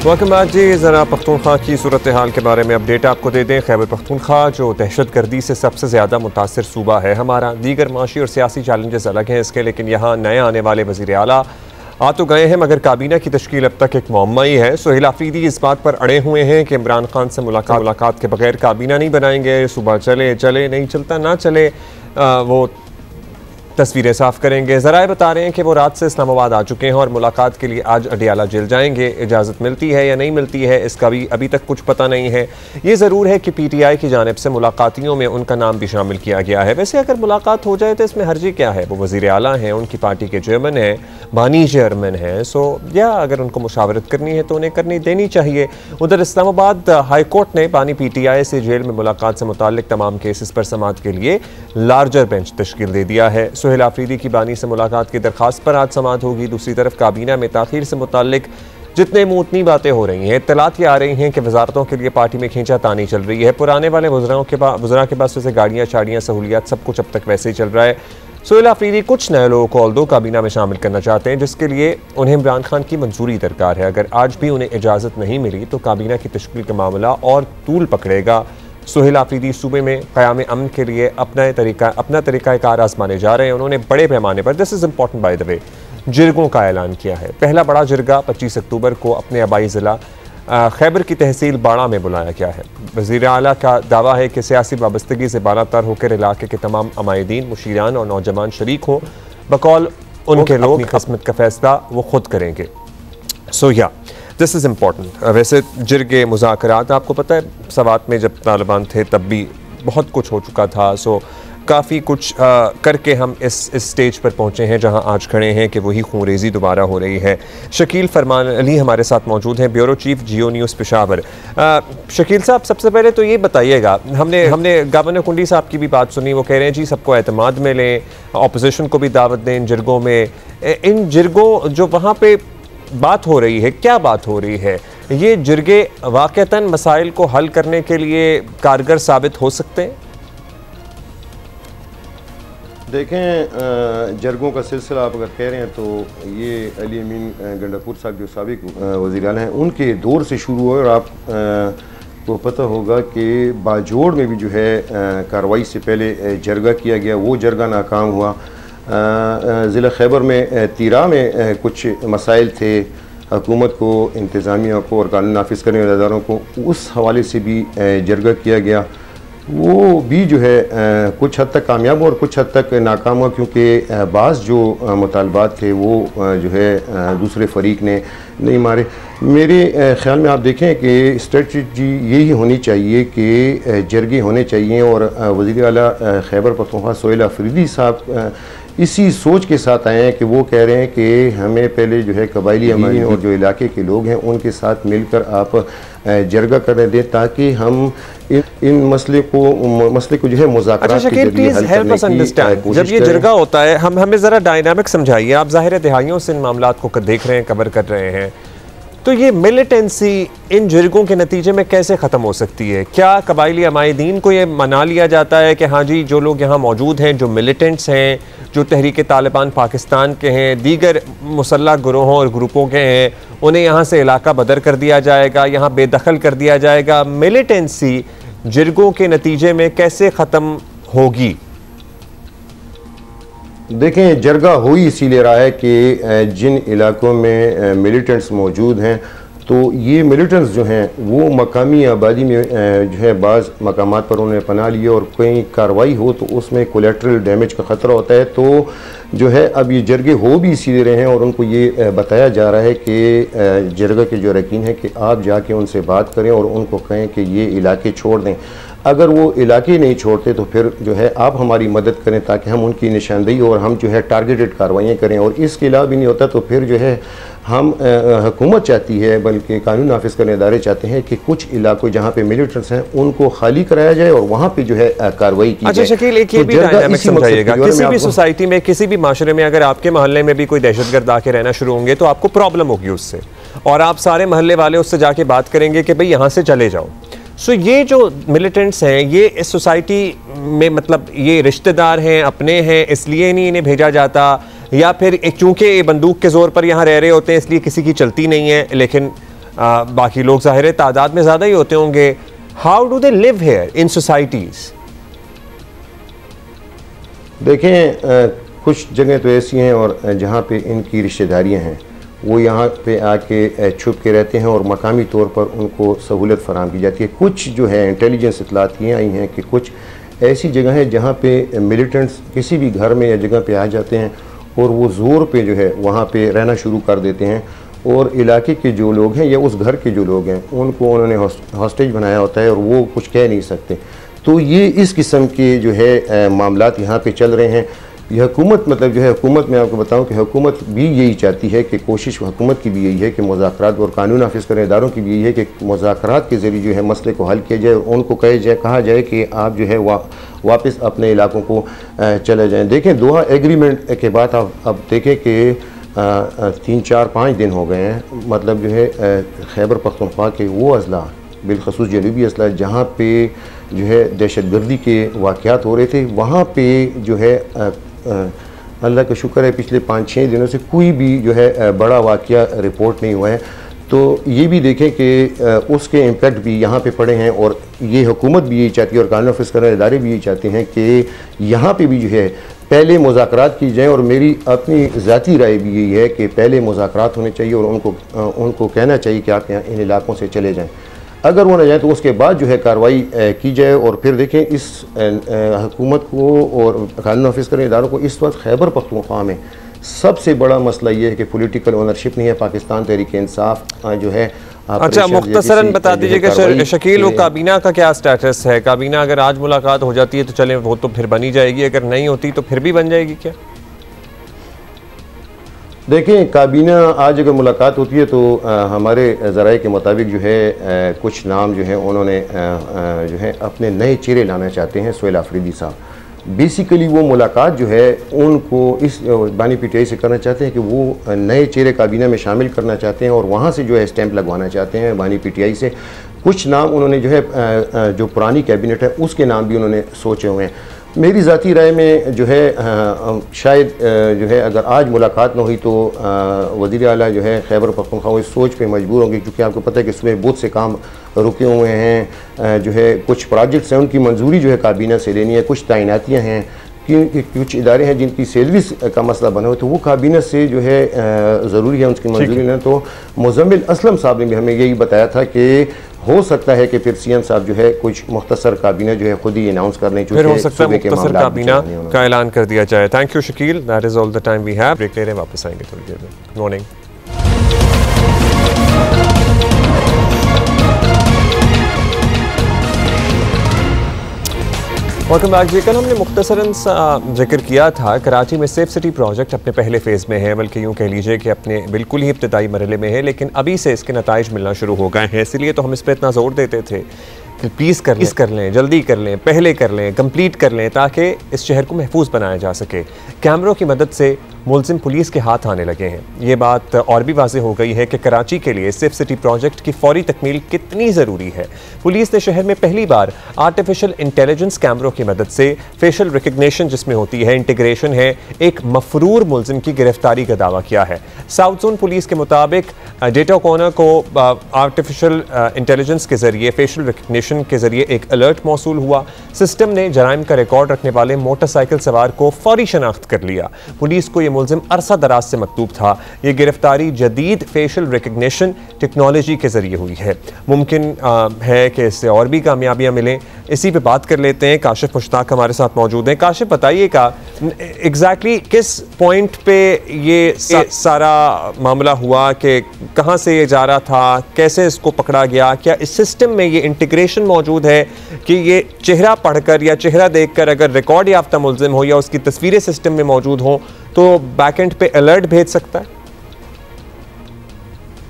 वेलकम बैक जी। ज़रा पख्तूनख्वा की सूरत हाल के बारे में अपडेट आपको दे दें। खैबर पख्तूनख्वा जो दहशतगर्दी से सबसे ज़्यादा मुतासर सूबा है हमारा। दीगर माशी और सियासी चैलेंजेस अलग हैं इसके, लेकिन यहाँ नए आने वाले वज़ीर आला आ तो गए हैं, मगर काबीना की तश्कील अब तक एक मुअम्मा ही है। सोहेल आफरीदी इस बात पर अड़े हुए हैं कि इमरान खान से मुलाकात के बगैर काबीना नहीं बनाएंगे। सुबह चले नहीं चलता ना चले, वो तस्वीरें साफ करेंगे। ज़राए बता रहे हैं कि वो रात से इस्लामाबाद आ चुके हैं और मुलाकात के लिए आज अडियाला जेल जाएंगे। इजाज़त मिलती है या नहीं मिलती है इसका भी अभी तक कुछ पता नहीं है। ये ज़रूर है कि PTI की जानिब से मुलाकातियों में उनका नाम भी शामिल किया गया है। वैसे अगर मुलाकात हो जाए तो इसमें हर्जी क्या है? वो वज़ीर आला हैं, उनकी पार्टी के चेयरमैन हैं, बानी चेयरमैन हैं, सो या अगर उनको मुशावरत करनी है तो उन्हें करनी देनी चाहिए। उधर इस्लामाबाद हाई कोर्ट ने बानी PTI से जेल में मुलाकात से मुताल्लिक तमाम केसेस पर समाअत के लिए लार्जर बेंच तश्कील दे दिया है। सोहेल आफरीदी की बानी से मुलाकात की दरख्वास्त पर आज समाअत होगी। दूसरी तरफ काबीना में ताखीर से मुताल्लिक जितने मुतनी बातें हो रही हैं, इत्तलात ये आ रही हैं कि वजारतों के लिए पार्टी में खींचातानी चल रही है। पुराने वाले वज़रा के पास वैसे गाड़ियाँ शाड़ियाँ सहूलियात सब कुछ अब तक वैसे ही चल रहा है। सोहेल आफरीदी कुछ नए लोगों को ऑल्दो काबीना में शामिल करना चाहते हैं, जिसके लिए उन्हें इमरान खान की मंजूरी दरकार है। अगर आज भी उन्हें इजाज़त नहीं मिली तो काबीना की तश्कील का मामला और तूल पकड़ेगा। सोहेल आफरीदी सूबे में क़याम अमन के लिए अपना तरीक़ाकार आज़माने जा रहे हैं। उन्होंने बड़े पैमाने पर, this is important by the way, जिरगों का ऐलान किया है। पहला बड़ा जिरगा 25 अक्टूबर को अपने आबाई ज़िला खैबर की तहसील बाड़ा में बुलाया गया है। वज़ीर आला का दावा है कि सियासी वाबस्तगी से बालातर होकर इलाके के तमाम अमायदीन, मुशीरान और नौजवान शरीक हों। बकौल उनके लोग किस्मत का फैसला वो खुद करेंगे। सो या दिस इज़ इम्पॉर्टेंट। वैसे जिरगे मुज़ाकरात आपको पता है, सवात में जब तालिबान थे तब भी बहुत कुछ हो चुका था। सो काफ़ी कुछ करके हम इस स्टेज पर पहुँचे हैं जहाँ आज खड़े हैं कि वही खूनरेज़ी दोबारा हो रही है। शकील फरमान अली हमारे साथ मौजूद हैं, ब्यूरो चीफ जियो न्यूज़ पेशावर। शकील साहब, सबसे पहले तो ये बताइएगा, हमने गवर्नर कुंडी साहब की भी बात सुनी, वो कह रहे हैं जी सबको एतमाद में लें, अपोजिशन को भी दावत दें इन जिरगों में। इन जिरगों जो वहाँ पे बात हो रही है, क्या बात हो रही है? ये जिरगे वाक़तन मसाइल को हल करने के लिए कारगर साबित हो सकते हैं? देखें, जरगों का सिलसिला आप अगर कह रहे हैं तो ये अली अमीन गंडापुर साहब जो साबिक वज़ीर आला हैं उनके दौर से शुरू हुआ। और आप को पता होगा कि बाजोड़ में भी जो है कार्रवाई से पहले जरगा किया गया, वो जरगा नाकाम हुआ। ज़िला खैबर में तीरा में कुछ मसाइल थे, हुकूमत को, इंतज़ामिया को और कानून नाफिज करने वाले अदारों को, उस हवाले से भी जरगा किया गया। वो भी जो है कुछ हद तक कामयाब और कुछ हद तक नाकाम हुआ, क्योंकि बाज़ जो मुतालबात थे वो जो है दूसरे फरीक ने नहीं मारे। मेरे ख़्याल में आप देखें कि स्ट्रेटजी यही होनी चाहिए कि जरगे होने चाहिए। और वज़ीर आला खैबर पख्तूनख्वा सोहेल आफरीदी साहब इसी सोच के साथ आए हैं कि वो कह रहे हैं कि हमें पहले जो है कबायली अमीन और जो इलाके के लोग हैं उनके साथ मिलकर आप जरगा करने दें ताकि हम इन मसले को जो है मुज़ाकरात के जरिए हल करने की कोशिश जब ये जरगा होता है हमें ज़रा डायनामिक समझाइए। आप ज़ाहिर दिहाइयों से इन मामलात को देख रहे हैं, कवर कर रहे हैं, तो ये मिलिटेंसी इन जरगों के नतीजे में कैसे ख़त्म हो सकती है? क्या कबायली अमायदीन को ये मना लिया जाता है कि हाँ जी जो लोग यहाँ मौजूद हैं, जो मिलिटेंट्स हैं, जो तहरीक तालिबान पाकिस्तान के हैं, दीगर मुसल्लह ग्रोहों और ग्रुपों के हैं, उन्हें यहाँ से इलाका बदर कर दिया जाएगा, यहाँ बेदखल कर दिया जाएगा? मिलिटेंसी जरगों के नतीजे में कैसे ख़त्म होगी? देखें, जरगा हो ही इसीलिए रहा है कि जिन इलाकों में मिलिटेंट्स मौजूद हैं तो ये मिलिटेंट्स जो हैं वो मकामी आबादी में जो है बाज़ मकामात पर उन्हें पना लिए और कोई कार्रवाई हो तो उसमें कोलेट्रल डैमेज का ख़तरा होता है। तो जो है अब ये जरगे हो भी इसीलिए रहे हैं और उनको ये बताया जा रहा है कि जरगा के जो रकीन है कि आप जाके उनसे बात करें और उनको कहें कि ये इलाके छोड़ दें। अगर वो इलाके नहीं छोड़ते तो फिर जो है आप हमारी मदद करें ताकि हम उनकी निशानदेही और हम जो है टारगेटेड कार्रवाइयाँ करें। और इसके अलावा भी नहीं होता तो फिर जो है हम हुकूमत चाहती है, बल्कि कानून नाफिज करने इदारे चाहते हैं कि कुछ इलाकों जहाँ पे मिलिटेंट्स हैं उनको खाली कराया जाए और वहाँ पे जो है कार्रवाई की जाए। अच्छा शकील, एक ये भी डायनामिक समझाइएगा, किसी भी सोसाइटी में, किसी भी माशरे में अगर आपके मोहल्ले में भी कोई दहशतगर्द आके रहना शुरू होंगे तो आपको प्रॉब्लम होगी उससे, और आप सारे मोहल्ले वाले उससे जाके बात करेंगे कि भाई यहाँ से चले जाओ। सो ये जो मिलिटेंट्स हैं ये इस सोसाइटी में मतलब ये रिश्तेदार हैं, अपने हैं, इसलिए नहीं इन्हें भेजा जाता, या फिर चूँकि बंदूक के ज़ोर पर यहाँ रह रहे होते हैं इसलिए किसी की चलती नहीं है, लेकिन बाकी लोग ज़ाहिर तादाद में ज़्यादा ही होते होंगे। How do they live here in societies? देखें, कुछ जगह तो ऐसी हैं और जहाँ पे इनकी रिश्तेदारियाँ हैं वो यहाँ पे आके छुप के रहते हैं और मकामी तौर पर उनको सहूलत फराहम की जाती है। कुछ जो है इंटेलिजेंस इतलात ये आई हैं कि कुछ ऐसी जगह है जहाँ पे मिलिटेंट्स किसी भी घर में या जगह पे आ जाते हैं और वो ज़ोर पे जो है वहाँ पे रहना शुरू कर देते हैं और इलाके के जो लोग हैं या उस घर के जो लोग हैं उनको उन्होंने हॉस्टेज बनाया होता है और वो कुछ कह नहीं सकते। तो ये इस किस्म के जो है मामलात यहाँ पे चल रहे हैं। यह हुकूमत मतलब जो है हुकूमत में आपको बताऊं कि हुकूमत भी यही चाहती है कि कोशिश हुकूमत की भी यही है कि मुज़ाकरात और कानून नाफिज करने इदारों की भी यही है कि मुज़ाकरात के ज़रिए जो है मसले को हल किया जाए और उनको कहा जाए कि आप जो है वापस अपने इलाकों को चले जाएँ। देखें, दोहा एग्रीमेंट के बाद अब देखें कि 3-4-5 दिन हो गए हैं, मतलब जो है खैबर पख्तूनख्वा के वो अजला बिलखसूस जनूबी अजला जहाँ पे जो है दहशतगर्दी के वाक़यात हो रहे थे, वहाँ पे जो है अल्लाह का शुक्र है पिछले 5-6 दिनों से कोई भी जो है बड़ा वाक़या रिपोर्ट नहीं हुआ है। तो ये भी देखें कि उसके इम्पेक्ट भी यहाँ पे पड़े हैं और ये हुकूमत भी यही चाहती है और कानून नाफिज करने इदारे भी यही चाहते हैं कि यहाँ पे भी जो है पहले मुज़ाकरात की जाए। और मेरी अपनी ज़ाती राय भी यही है कि पहले मुज़ाकरात होने चाहिए और उनको कहना चाहिए कि आप यहाँ इन इलाकों से चले जाएँ। अगर वो न जाए तो उसके बाद जो है कार्रवाई की जाए। और फिर देखें इस हुकूमत को और कानून नाफिज करने इदारों को इस वक्त खैबर पख्तूनख्वा में सबसे बड़ा मसला ये है कि पॉलिटिकल ओनरशिप नहीं है। पाकिस्तान तहरीक इंसाफ जो है। अच्छा, मुख्तसरन बता दीजिएगा शकील, वो काबीना का क्या स्टेटस है? काबीना अगर आज मुलाकात हो जाती है तो चले वो तो फिर बनी जाएगी, अगर नहीं होती तो फिर भी बन जाएगी क्या? देखें, काबीना आज अगर मुलाकात होती है तो हमारे ज़राए के मुताबिक जो है कुछ नाम जो है उन्होंने जो है अपने नए चेहरे लाना चाहते हैं। सुहेल आफरीदी साहब बेसिकली वो मुलाकात जो है उनको इस बानी पीटीआई से करना चाहते हैं कि वो नए चेहरे काबीना में शामिल करना चाहते हैं और वहाँ से जो है स्टैंप लगवाना चाहते हैं बानी पीटीआई से। कुछ नाम उन्होंने जो है जो पुरानी कैबिनेट है उसके नाम भी उन्होंने सोचे हुए हैं। मेरी ज़ाती राय में जो है शायद जो है अगर आज मुलाकात न हुई तो वज़ीर आला जो है खैबर पख्तूनख्वा इस सोच पे मजबूर होंगे, क्योंकि आपको पता है कि इसमें बहुत से काम रुके हुए हैं। जो है कुछ प्रोजेक्ट्स हैं उनकी मंजूरी जो है काबीना से लेनी है, कुछ तैनातियाँ हैं, कुछ इदारे हैं जिनकी सैलरीज का मसला बना हुआ तो वो काबीना से जो है ज़रूरी है उनकी मंजूरी लेना। तो मुज़म्मिल असलम साहब ने भी हमें यही बताया था कि हो सकता है कि फिर सीएम साहब जो है कुछ मुख्तसर काबीना जो है खुद ही अनाउंस करने फिर हो सकता है मुख्तसर काबीना का ऐलान कर दिया जाए। Thank you Shakeel, that is all the time we have. Break ले रहे हैं, वापस आएंगे थोड़ी देर में। Good morning. वेलकम बैक जी। कल हमने मुख्तसरन सा जिक्र किया था कराची में सेफ सिटी प्रोजेक्ट अपने पहले फेज़ में है, बल्कि यूँ कह लीजिए कि अपने बिल्कुल ही इब्तदाई मरहले में है, लेकिन अभी से इसके नताइज मिलना शुरू हो गए हैं। इसलिए तो हम इस पर इतना ज़ोर देते थे कि प्लीज़ कर लें, जल्दी कर लें, पहले कर लें, कंप्लीट कर लें, ताकि इस शहर को महफूज बनाया जा सके। कैमरों की मदद से मुलजिम पुलिस के हाथ आने लगे हैं। ये बात और भी वाज़ेह हो गई है कि कराची के लिए सेफ सिटी प्रोजेक्ट की फौरी तकमील कितनी ज़रूरी है। पुलिस ने शहर में पहली बार आर्टिफिशियल इंटेलिजेंस कैमरों की मदद से फेशियल रिकग्निशन जिसमें होती है, इंटीग्रेशन है, एक मफरूर मुलजिम की गिरफ्तारी का दावा किया है। साउथ जोन पुलिस के मुताबिक डेटा कॉर्नर को आर्टिफिशियल इंटेलिजेंस के जरिए फेशियल रिकग्निशन के जरिए एक अलर्ट मौसूल हुआ। सिस्टम ने जराइम का रिकॉर्ड रखने वाले मोटरसाइकिल सवार को फौरी शनाख्त कर लिया। पुलिस को यह मुलजिम अरसा दराज से मकतूब था। ये गिरफ्तारी जदीद फेशियल रिकग्निशन टेक्नोलॉजी के जरिए हुई है। मुमकिन है कि इससे और भी कामयाबियां मिलें। इसी पे बात कर लेते हैं। काशिफ मुश्ताक हमारे साथ मौजूद हैं। काशिफ, बताइएगा एग्जैक्टली किस पॉइंट पे ये सारा मामला हुआ, कि कहाँ से ये जा रहा था, कैसे इसको पकड़ा गया? क्या इस सिस्टम में ये इंटीग्रेशन मौजूद है कि ये चेहरा पढ़कर या चेहरा देखकर अगर रिकॉर्ड याफ्ता मुलजिम हो या उसकी तस्वीरें सिस्टम में मौजूद हों तो बैकएंड पे अलर्ट भेज सकता है?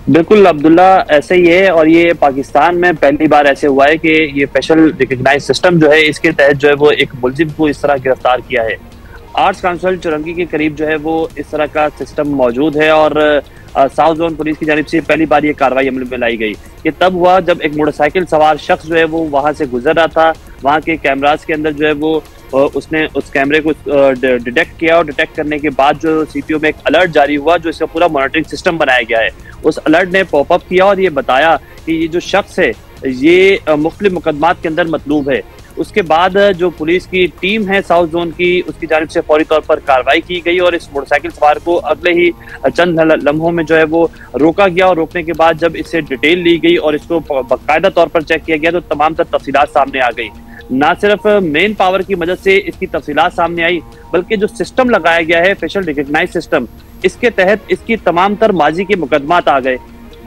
बिल्कुल अब्दुल्ला, ऐसे ही है। और ये पाकिस्तान में पहली बार ऐसे हुआ है कि ये फेशियल रिकग्नाइज सिस्टम जो है, इसके तहत जो है वो एक मुलजिम को इस तरह गिरफ्तार किया है। आर्ट्स काउंसिल चुरंगी के करीब जो है वो इस तरह का सिस्टम मौजूद है और साउथ जोन पुलिस की जानिब से पहली बार ये कार्रवाई अमल में लाई गई। ये तब हुआ जब एक मोटरसाइकिल सवार शख्स जो है वो वहां से गुजर रहा था। वहां के कैमरास के अंदर जो है वो उसने उस कैमरे को डिटेक्ट किया और डिटेक्ट करने के बाद जो सीपीओ में एक अलर्ट जारी हुआ, जो इसका पूरा मॉनिटरिंग सिस्टम बनाया गया है। उस अलर्ट ने पॉपअप किया और ये बताया कि ये जो शख्स है ये मुख्तलिफ मुकदमात के अंदर मतलूब है। उसके बाद जो पुलिस की टीम है साउथ जोन की, उसकी जानिब से फौरी तौर पर कार्रवाई की गई और इस मोटरसाइकिल सवार को अगले ही चंद लम्हों में जो है वो रोका गया। और रोकने के बाद जब इससे डिटेल ली गई और इसको बाकायदा तौर पर चेक किया गया तो तमाम तर तफसीलात सामने आ गई। ना सिर्फ मेन पावर की मदद से इसकी तफसीलात सामने आई, बल्कि जो सिस्टम लगाया गया है फेशियल रिकग्नाइज सिस्टम, इसके तहत इसकी तमाम तर माजी के मुकदमात आ गए।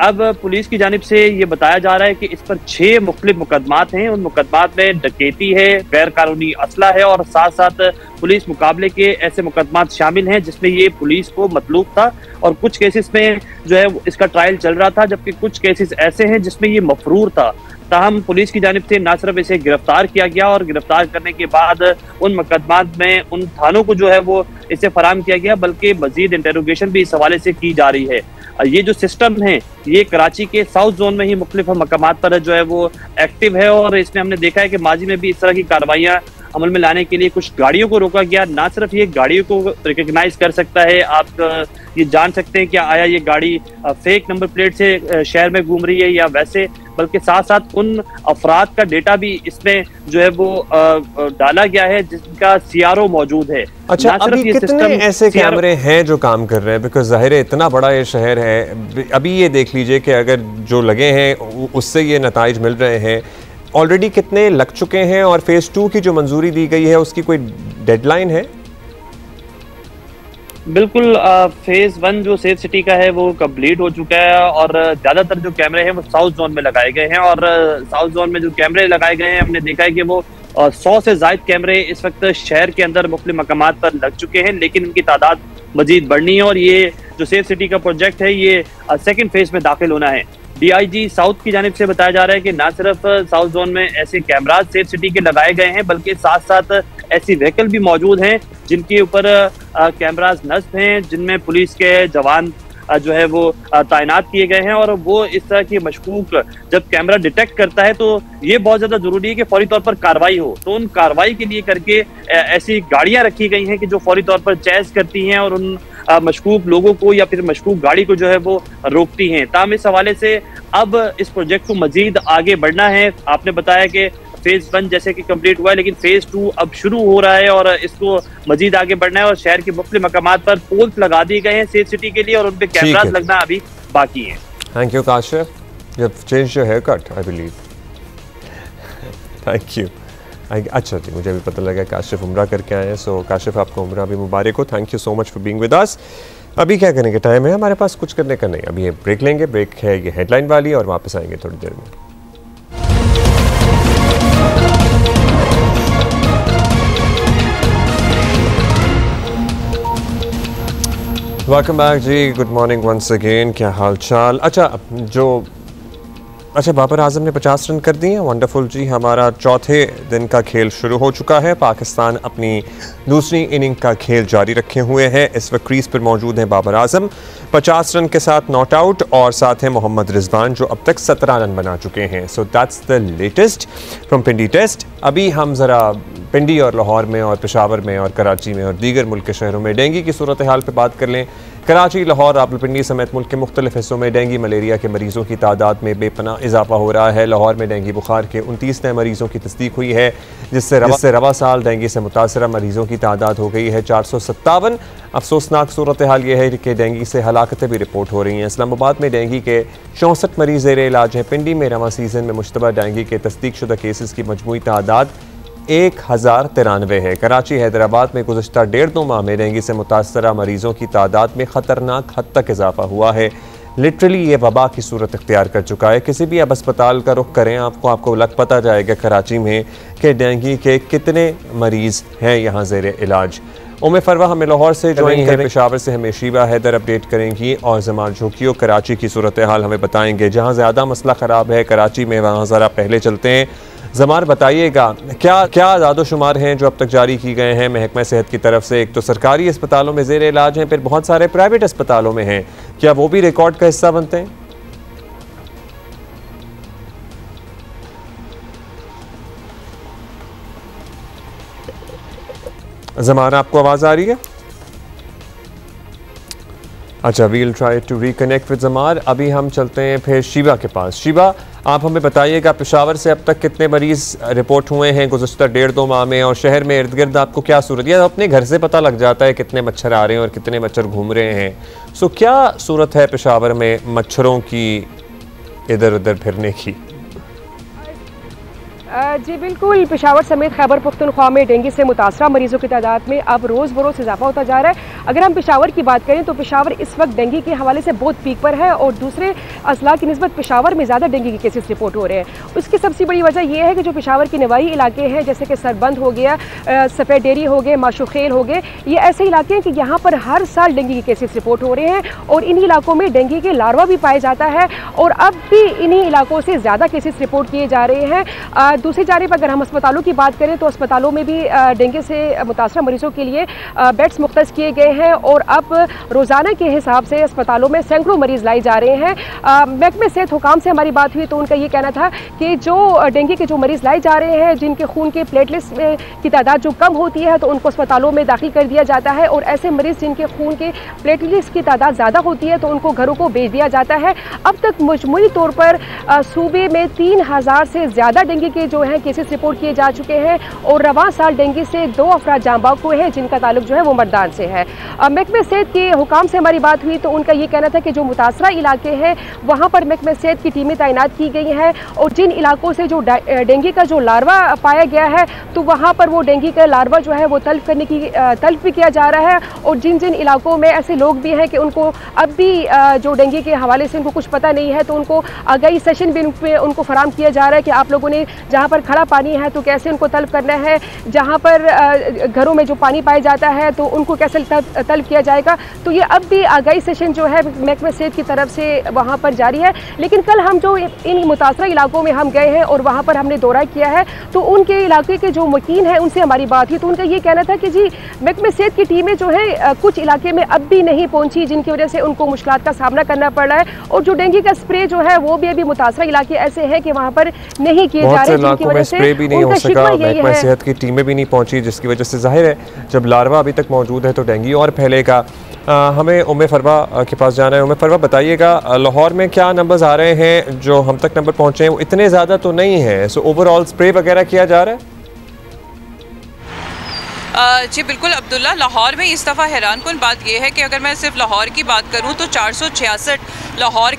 अब पुलिस की जानिब से ये बताया जा रहा है कि इस पर 6 मुख्तलिफ मुकदमात हैं। उन मुकदमात में डकैती है, गैर कानूनी असला है और साथ साथ पुलिस मुकाबले के ऐसे मुकदमात शामिल हैं जिसमें ये पुलिस को मतलूब था। और कुछ केसेस में जो है इसका ट्रायल चल रहा था, जबकि कुछ केसेस ऐसे हैं जिसमें ये मफरूर था। ताहम पुलिस की जानिब से ना सिर्फ इसे गिरफ्तार किया गया और गिरफ्तार करने के बाद उन मुकदमात में उन थानों को जो है वो इसे फराहम किया गया, बल्कि मजीद इंटेरोगेशन भी इस हवाले से की जा रही है। ये जो सिस्टम है ये कराची के साउथ जोन में ही मुख्तलिफ मकामात पर जो है वो एक्टिव है और इसमें हमने देखा है कि माजी में भी इस तरह की कार्रवाइयाँ अमल में लाने के लिए कुछ गाड़ियों को रोका गया। ना सिर्फ ये गाड़ियों को रिकग्नाइज कर सकता है, आप ये जान सकते हैं कि आया ये गाड़ी फेक नंबर प्लेट से शहर में घूम रही है या वैसे, बल्कि साथ साथ उन अफराद का डेटा भी इसमें जो है वो डाला गया है जिनका सीआरओ मौजूद है। अच्छा, अभी कितने ऐसे कैमरे हैं जो काम कर रहे हैं? बिकॉज जाहिर है इतना बड़ा ये शहर है। अभी ये देख लीजिए कि अगर जो लगे हैं उससे ये नताइज मिल रहे हैं। ऑलरेडी कितने लग चुके हैं और फेज़ 2 की जो मंजूरी दी गई है उसकी कोई डेडलाइन है? बिल्कुल, फेज 1 जो सेफ सिटी का है वो कंप्लीट हो चुका है और ज़्यादातर जो कैमरे हैं वो साउथ जोन में लगाए गए हैं। और साउथ जोन में जो कैमरे लगाए गए हैं हमने देखा है कि वो 100 से ज़ायद कैमरे इस वक्त शहर के अंदर मुख्तलिफ मकामात पर लग चुके हैं, लेकिन इनकी तादाद मजीद बढ़नी है। और ये जो सेफ सिटी का प्रोजेक्ट है ये सेकेंड फेज में दाखिल होना है। DIG साउथ की जानिब से बताया जा रहा है कि ना सिर्फ साउथ जोन में ऐसे कैमराज सेफ सिटी के लगाए गए हैं, बल्कि साथ साथ ऐसी व्हीकल भी मौजूद हैं जिनके ऊपर कैमराज नस्ब हैं, जिनमें पुलिस के जवान जो है वो तैनात किए गए हैं। और वो इस तरह की मशकूक जब कैमरा डिटेक्ट करता है तो ये बहुत ज़्यादा ज़रूरी है कि फौरी तौर पर कार्रवाई हो। तो उन कार्रवाई के लिए करके ऐसी गाड़ियाँ रखी गई हैं कि जो फौरी तौर पर चेस करती हैं और उन मशकूक लोगों को या फिर मशकूक गाड़ी को जो है वो रोकती हैं। ताम इस हवाले से अब इस प्रोजेक्ट को मजीद आगे बढ़ना है। आपने बताया कि फेज 1 जैसे कि कंप्लीट हुआ है, लेकिन फेज 2 अब शुरू हो रहा है और इसको मजीद आगे बढ़ना है। और शहर के मुख्तलिफ मकामात पर पोल्स लगा दिए गए हैं सेफ सिटी के लिए और उन पे कैमरास लगना अभी बाकी है। Thank you Kashif, you have changed your hair cut I believe. Thank you. अच्छा जी, मुझे भी पता लगा काशिफ उम्रा करके आए हैं। सो काशिफ, आपको उम्रा भी मुबारक हो। Thank you so much for being with अस। अभी क्या करने का टाइम है हमारे पास? कुछ करने का नहीं, अभी ये ब्रेक लेंगे। ब्रेक है ये हेडलाइन वाली और वापस आएंगे थोड़ी देर में। वेलकम बैक जी, गुड मॉर्निंग वंस अगेन। क्या हाल चाल? अच्छा, बाबर आजम ने 50 रन कर दिए। वंडरफुल जी। हमारा चौथे दिन का खेल शुरू हो चुका है। पाकिस्तान अपनी दूसरी इनिंग का खेल जारी रखे हुए हैं। इस वक्त क्रीज पर मौजूद हैं बाबर आजम 50 रन के साथ नॉट आउट, और साथ हैं मोहम्मद रिजवान जो अब तक 17 रन बना चुके हैं। So that's the latest from Pindi test. अभी हम ज़रा पिंडी और लाहौर में और पेशावर में और कराची में और दीगर मुल्क के शहरों में डेंगू की सूरत हाल पर बात कर लें। कराची, लाहौर, रावलपिंडी समेत मुल्क के मुख्तलिफ हिस्सों में डेंगू मलेरिया के मरीजों की तादाद में बेपनाह इजाफा हो रहा है। लाहौर में डेंगू बुखार के 29 नए मरीजों की तस्दीक हुई है, जिससे रवा साल डेंगू से मुतासरा मरीजों की तादाद हो गई है 457। अफसोसनाक सूरत हाल यह है कि डेंगू से हलाकतें भी रिपोर्ट हो रही हैं। इस्लामाबाद में डेंगू के 64 मरीज ज़ेर इलाज हैं। पिंडी में रवां सीजन में मुश्तबा डेंगू के तस्दीक शुदा केसेस की मजमूई तादाद 1093 है। कराची, हैदराबाद में गुज़श्ता 1.5-2 माह में डेंगू से मुतासरा मरीजों की तादाद में ख़तरनाक हद तक इजाफा हुआ है। लिटरली ये वबा की सूरत इख्तियार कर चुका है। किसी भी अब अस्पताल का रुख करें, आपको लग पता जाएगा कराची में कि डेंगू के कितने मरीज़ हैं यहाँ ज़ेर इलाज। उम्मे फरवा हमें लाहौर से ज्वाइन है, पेशावर से हमें शीबा हैदर अपडेट करेंगी, और जमान झोंकियो कराची की सूरत हाल हमें बताएंगे। जहाँ ज़्यादा मसला ख़राब है कराची में, वहाँ ज़रा पहले चलते हैं। जमार बताइएगा, क्या आदादोशुमार हैं जो अब तक जारी की गए हैं महकमा सेहत की तरफ से? एक तो सरकारी अस्पतालों में ज़ेर इलाज हैं, फिर बहुत सारे प्राइवेट अस्पतालों में हैं, क्या वो भी रिकॉर्ड का हिस्सा बनते हैं? जमान, आपको आवाज़ आ रही है? अच्छा, we'll try to reconnect with Zamar. अभी हम चलते हैं फिर शीबा के पास। शीबा, आप हमें बताइएगा पेशावर से अब तक कितने मरीज रिपोर्ट हुए हैं गुज़श्ता 1.5-2 माह में, और शहर में इर्द गिर्द आपको क्या सूरत है? अपने घर से पता लग जाता है कितने मच्छर आ रहे हैं और कितने मच्छर घूम रहे हैं। सो क्या सूरत है पेशावर में मच्छरों की इधर उधर फिरने की? जी बिल्कुल, पेशावर समेत खैबर पख्तूनख्वा में डेंगू से मुतासरा मरीजों की तादाद में अब रोज़ बरोज़ इजाफा होता जा रहा है। अगर हम पेशावर की बात करें तो पेशावर इस वक्त डेंगू के हवाले से बहुत पीक पर है, और दूसरे अजला की निस्बत पेशावर में ज़्यादा डेंगू के केसेस रिपोर्ट हो रहे हैं। उसकी सबसे बड़ी वजह यह है कि जो पेशावर के नवाही इलाके हैं, जैसे कि सरबंद हो गया, सफ़ेद डेरी हो गए, माशुखेल हो गए, ये ऐसे इलाके हैं कि यहाँ पर हर साल डेंगू के केसेस रिपोर्ट हो रहे हैं, और इन्हीं इलाकों में डेंगू के लार्वा भी पाया जाता है, और अब भी इन्हीं इलाकों से ज़्यादा केसेस रिपोर्ट किए जा रहे हैं। दूसरी जानिब अगर हम अस्पतालों की बात करें तो अस्पतालों में भी डेंगू से मुतासरा मरीजों के लिए बेड्स मुख्तस किए गए हैं, और अब रोज़ाना के हिसाब से अस्पतालों में सैकड़ों मरीज़ लाए जा रहे हैं। महकमे सेहत हुकाम से हमारी बात हुई तो उनका ये कहना था कि जो डेंगू के जो मरीज़ लाए जा रहे हैं, जिनके खून के प्लेटलेट्स की तादाद जो कम होती है, तो उनको अस्पतालों में दाखिल कर दिया जाता है, और ऐसे मरीज़ जिनके खून के प्लेटलेट्स की तादाद ज़्यादा होती है तो उनको घरों को भेज दिया जाता है। अब तक मजमूई तौर पर सूबे में 3000 से ज़्यादा डेंगू के जो है केसेस रिपोर्ट किए जा चुके हैं, और रवां साल डेंगू से 2 अफराद जाँ बाग हुए हैं, जिनका ताल्लुक जो है वो मर्दान से है। महकमे सेहत के हुकाम से हमारी बात हुई तो उनका ये कहना था कि जो मुतासरा इलाके हैं वहाँ पर महकमे सेहत की टीमें तैनात की गई हैं, और जिन इलाकों से जो डेंगू का जो लार्वा पाया गया है तो वहाँ पर वो डेंगू का लार्वा जो है वो तल्फ भी किया जा रहा है। और जिन जिन इलाकों में ऐसे लोग भी हैं कि उनको अब भी जो डेंगू के हवाले से उनको कुछ पता नहीं है, तो उनको आगाही सेशन भी उनको फराम किया जा रहा है कि आप लोगों ने जहाँ पर खड़ा पानी है तो कैसे उनको तल्फ करना है, जहाँ पर घरों में जो पानी पाया जाता है तो उनको कैसे तल्फ किया जाएगा। तो ये अब भी आगाही सेशन जो है महकमे सेहत की तरफ से वहाँ पर जारी है। लेकिन कल हम जो इन मुतासरा इलाकों में हम गए हैं और वहाँ पर हमने दौरा किया है, तो उनके इलाके के जो वकील हैं उनसे हमारी बात हुई तो उनका ये कहना था कि जी महकमे सेहत की टीमें जो है कुछ इलाके में अब भी नहीं पहुँची, जिनकी वजह से उनको मुश्किलात का सामना करना पड़ रहा है। और जो डेंगू का स्प्रे जो है वो भी अभी मुतासरा इलाके ऐसे हैं कि वहाँ पर नहीं किए जा रहे, जिनकी वजह से भी नहीं हो सका, महकमा सेहत की टीमें भी नहीं पहुंची, जिसकी वजह से जाहिर है जब लार्वा अभी तक मौजूद है तो डेंगू और फैलेगा। हमें उम्मे फरवा के पास जाना है। उम्मे फरवा, बताइएगा लाहौर में क्या नंबर्स आ रहे हैं? जो हम तक नंबर पहुंचे हैं वो इतने ज़्यादा तो नहीं है, सो ओवरऑल स्प्रे वगैरह किया जा रहा है? जी बिल्कुल अब्दुल्ला, लाहौर में इस दफ़ा हैरानकुन बात यह है कि अगर मैं सिर्फ लाहौर की बात करूं तो 466 लाहौर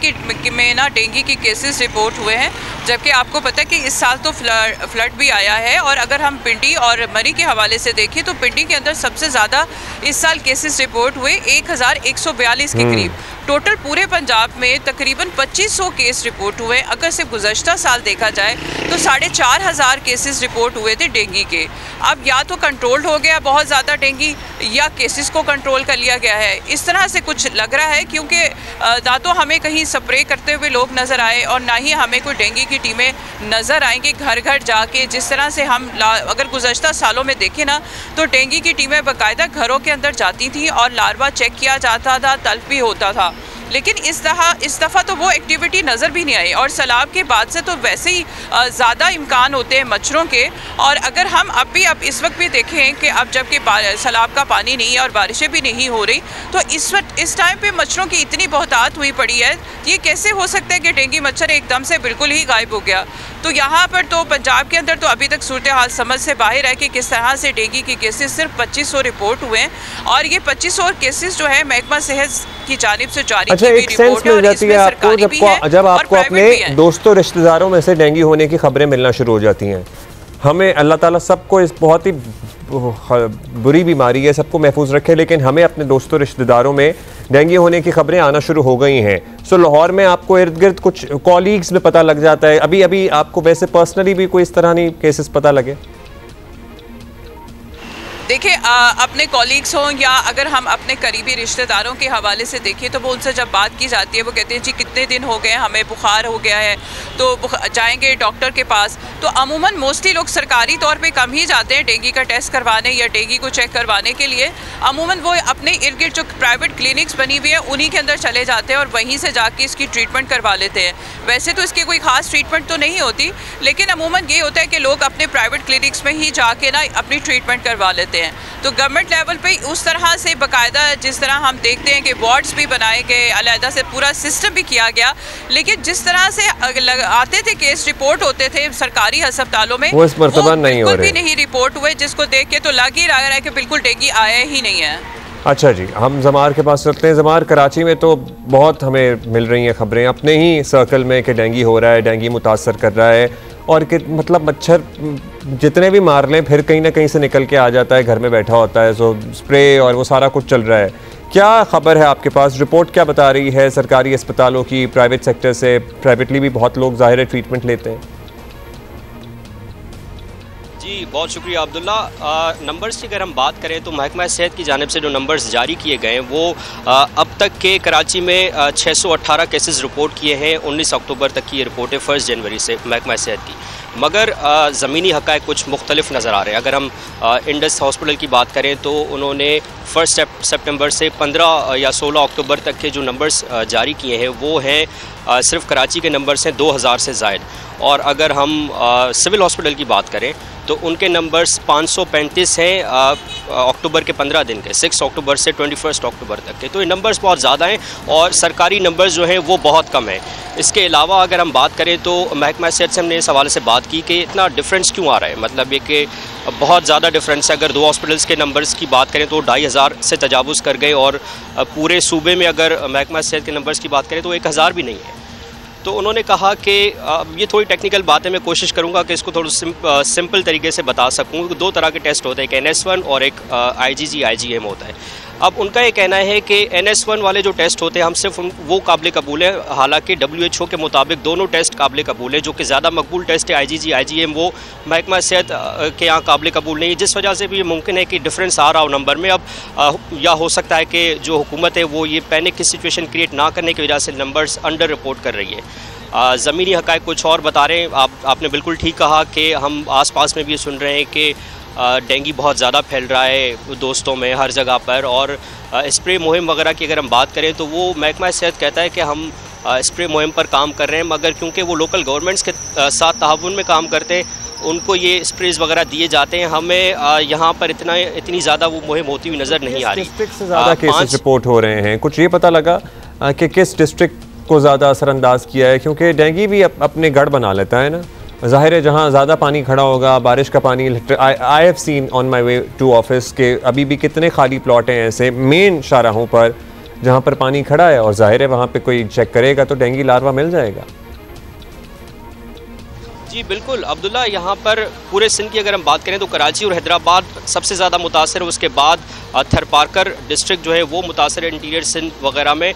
में ना डेंगू के केसेस रिपोर्ट हुए हैं, जबकि आपको पता है कि इस साल तो फ्लड भी आया है। और अगर हम पिंडी और मरी के हवाले से देखें तो पिंडी के अंदर सबसे ज़्यादा इस साल केसेस रिपोर्ट हुए 1142 के करीब। टोटल पूरे पंजाब में तकरीबन 2500 केस रिपोर्ट हुए। अगर सिर्फ गुज़श्ता साल देखा जाए तो 4500 केसेस रिपोर्ट हुए थे डेंगू के। अब या तो कंट्रोल्ड हो गया बहुत ज़्यादा डेंगू, या केसेस को कंट्रोल कर लिया गया है, इस तरह से कुछ लग रहा है। क्योंकि ना तो हमें कहीं स्प्रे करते हुए लोग नज़र आए और ना ही हमें कोई डेंगू की टीमें नज़र आएंगी घर घर जाके। जिस तरह से हम अगर गुज़श्ता सालों में देखें ना, तो डेंगू की टीमें बाकायदा घरों के अंदर जाती थी और लार्वा चेक किया जाता था, तल्फ भी होता था। लेकिन इस दफ़ा तो वो एक्टिविटी नज़र भी नहीं आई। और सैलाब के बाद से तो वैसे ही ज़्यादा इम्कान होते हैं मच्छरों के। और अगर हम अब इस वक्त भी देखें कि अब जबकि सैलाब का पानी नहीं है और बारिशें भी नहीं हो रही, तो इस टाइम पे मच्छरों की इतनी बहुतात हुई पड़ी है। ये कैसे हो सकता है कि डेंगू मच्छर एकदम से बिल्कुल ही गायब हो गया? तो यहाँ पर तो पंजाब के अंदर तो अभी तक सूरत हाल समझ से बाहर है कि किस तरह से डेंगू के केसेस सिर्फ 2500 रिपोर्ट हुए हैं। और ये 2500 केसेस जो है महकमा सेहत की जानिब से जारी एक सेंस मिल जाती है आपको जब आपको अपने दोस्तों रिश्तेदारों में से डेंगू होने की खबरें मिलना शुरू हो जाती हैं। हमें अल्लाह ताला सबको इस बहुत ही बुरी बीमारी है, सबको महफूज रखे, लेकिन हमें अपने दोस्तों रिश्तेदारों में डेंगू होने की खबरें आना शुरू हो गई हैं। सो लाहौर में आपको इर्द गिर्द कुछ कॉलीग्स में पता लग जाता है। अभी अभी आपको वैसे पर्सनली भी कोई इस तरह नहीं केसेस पता लगे? देखिए, अपने कॉलीग्स हों या अगर हम अपने करीबी रिश्तेदारों के हवाले से देखें तो वो उनसे जब बात की जाती है वो कहते हैं जी कितने दिन हो गए हमें बुखार हो गया है, तो जाएंगे डॉक्टर के पास। तो अमूमन मोस्टली लोग सरकारी तौर पे कम ही जाते हैं डेंगू का टेस्ट करवाने या डेंगू को चेक करवाने के लिए। अमूमन वो अपने इर्द गिर्द जो प्राइवेट क्लिनिक्स बनी हुई है उन्हीं के अंदर चले जाते हैं और वहीं से जाके इसकी ट्रीटमेंट करवा लेते हैं। वैसे तो इसकी कोई ख़ास ट्रीटमेंट तो नहीं होती, लेकिन अमूमन ये होता है कि लोग अपने प्राइवेट क्लिनिक्स में ही जाके ना अपनी ट्रीटमेंट करवा लेते हैं। तो गवर्नमेंट लेवल पे उस तरह से बाकायदा जिस तरह हम देखते हैं कि वार्ड्स भी बनाए गए, अलहदा से पूरा सिस्टम भी किया गया, लेकिन जिस तरह से आते थे केस रिपोर्ट होते थे सरकारी अस्पतालों में वो इस मर्तबा नहीं हो रहे, भी नहीं रिपोर्ट हुए, जिसको देख के तो लग ही रहा है कि बिल्कुल डेंगू आया ही नहीं है। अच्छा जी, हम जमार के पास चलते हैं। जमार, कराची में तो बहुत हमें मिल रही हैं खबरें अपने ही सर्कल में कि डेंगू हो रहा है, डेंगू मुतासर कर रहा है और कि मतलब मच्छर जितने भी मार लें फिर कहीं ना कहीं से निकल के आ जाता है, घर में बैठा होता है, सो स्प्रे और वो सारा कुछ चल रहा है। क्या खबर है आपके पास? रिपोर्ट क्या बता रही है सरकारी अस्पतालों की, प्राइवेट सेक्टर से? प्राइवेटली भी बहुत लोग ज़ाहिर ट्रीटमेंट लेते हैं। जी बहुत शुक्रिया अब्दुल्ला। नंबर्स की अगर हम बात करें तो महकमा सेहत की जानिब से जो नंबर्स जारी किए गए हैं वो अब तक के कराची में 618 केसेस रिपोर्ट किए हैं। 19 अक्टूबर तक की ये रिपोर्ट है 1 जनवरी से महकमा सेहत की, मगर ज़मीनी हक़ाइक़ कुछ मुख्तलिफ नज़र आ रहे हैं। अगर हम इंडस हॉस्पिटल की बात करें तो उन्होंने 1 सितंबर से 15 या 16 अक्टूबर तक के जो नंबर्स जारी किए हैं वो हैं सिर्फ कराची के नंबर्स हैं 2000 से ज़ायद। और अगर हम सिविल हॉस्पिटल की बात करें तो उनके नंबर्स 535 हैं अक्टूबर के 15 दिन के, 6 अक्टूबर से 21 अक्टूबर तक के। तो ये नंबर्स बहुत ज़्यादा हैं और सरकारी नंबर्स जो हैं वो बहुत कम हैं। इसके अलावा अगर हम बात करें तो महकमा सेहत से हमने इस हवाले से बात की कि इतना डिफरेंस क्यों आ रहा है, मतलब ये कि बहुत ज़्यादा डिफरेंस है। अगर 2 हॉस्पिटल्स के नंबर्स की बात करें तो 2500 से तजावुज़ कर गए और पूरे सूबे में अगर महकमा सेहत के नंबर्स की बात करें तो 1000 भी नहीं है। तो उन्होंने कहा कि ये थोड़ी टेक्निकल बात है, मैं कोशिश करूंगा कि इसको थोड़ा सिंपल तरीके से बता सकूं। 2 तरह के टेस्ट होते हैं, एक NS1 और एक IgG IgM होता है। अब उनका ये कहना है कि NS1 वाले जो टेस्ट होते हैं हम सिर्फ वो काबिल कबूल है, हालांकि WHO के मुताबिक दोनों टेस्ट काबिल कबूल है। जो कि ज़्यादा मकबूल टेस्ट है IgG IgM वो महकमा सेहत के यहाँ काबिल कबूल नहीं है, जिस वजह से भी ये मुमकिन है कि डिफरेंस आ रहा हो नंबर में। अब या हो सकता है कि जो हुकूमत है वो ये पैनिक की सिचुएशन क्रिएट ना करने की वजह से नंबर्स अंडर रिपोर्ट कर रही है। ज़मीनी हक़ाइक़ कुछ और बता रहे हैं। आपने बिल्कुल ठीक कहा कि हम आस-पास में भी सुन रहे हैं कि डेंगू बहुत ज़्यादा फैल रहा है दोस्तों में हर जगह पर। और स्प्रे मुहिम वगैरह की अगर हम बात करें तो वो महकमा सेहत कहता है कि हम स्प्रे मुहिम पर काम कर रहे हैं, मगर क्योंकि वो लोकल गवर्नमेंट्स के साथ ताउन में काम करते हैं उनको ये स्प्रेज वगैरह दिए जाते हैं। हमें यहाँ पर इतनी ज़्यादा वो मुहिम होती हुई नज़र नहीं आ रही। डिस्ट्रिक्ट से ज़्यादा केसेस रिपोर्ट हो रहे हैं, कुछ ये पता लगा कि किस डिस्ट्रिक्ट को ज़्यादा असरअंदाज किया है? क्योंकि डेंगू भी अपने गढ़ बना लेता है ना, ज़ाहिर है जहाँ ज़्यादा पानी खड़ा होगा, बारिश का पानी। I have seen on my way to office के अभी भी कितने खाली प्लॉट हैं ऐसे मेन शाहराहों पर जहाँ पर पानी खड़ा है, और ज़ाहिर है वहाँ पे कोई चेक करेगा तो डेंगू लार्वा मिल जाएगा। जी बिल्कुल अब्दुल्ला, यहाँ पर पूरे सिंध की अगर हम बात करें तो कराची और हैदराबाद सबसे ज़्यादा मुतासर है। उसके बाद थरपारकर डिस्ट्रिक्ट जो है वो मुतासर है इंटीरियर सिंध वगैरह में।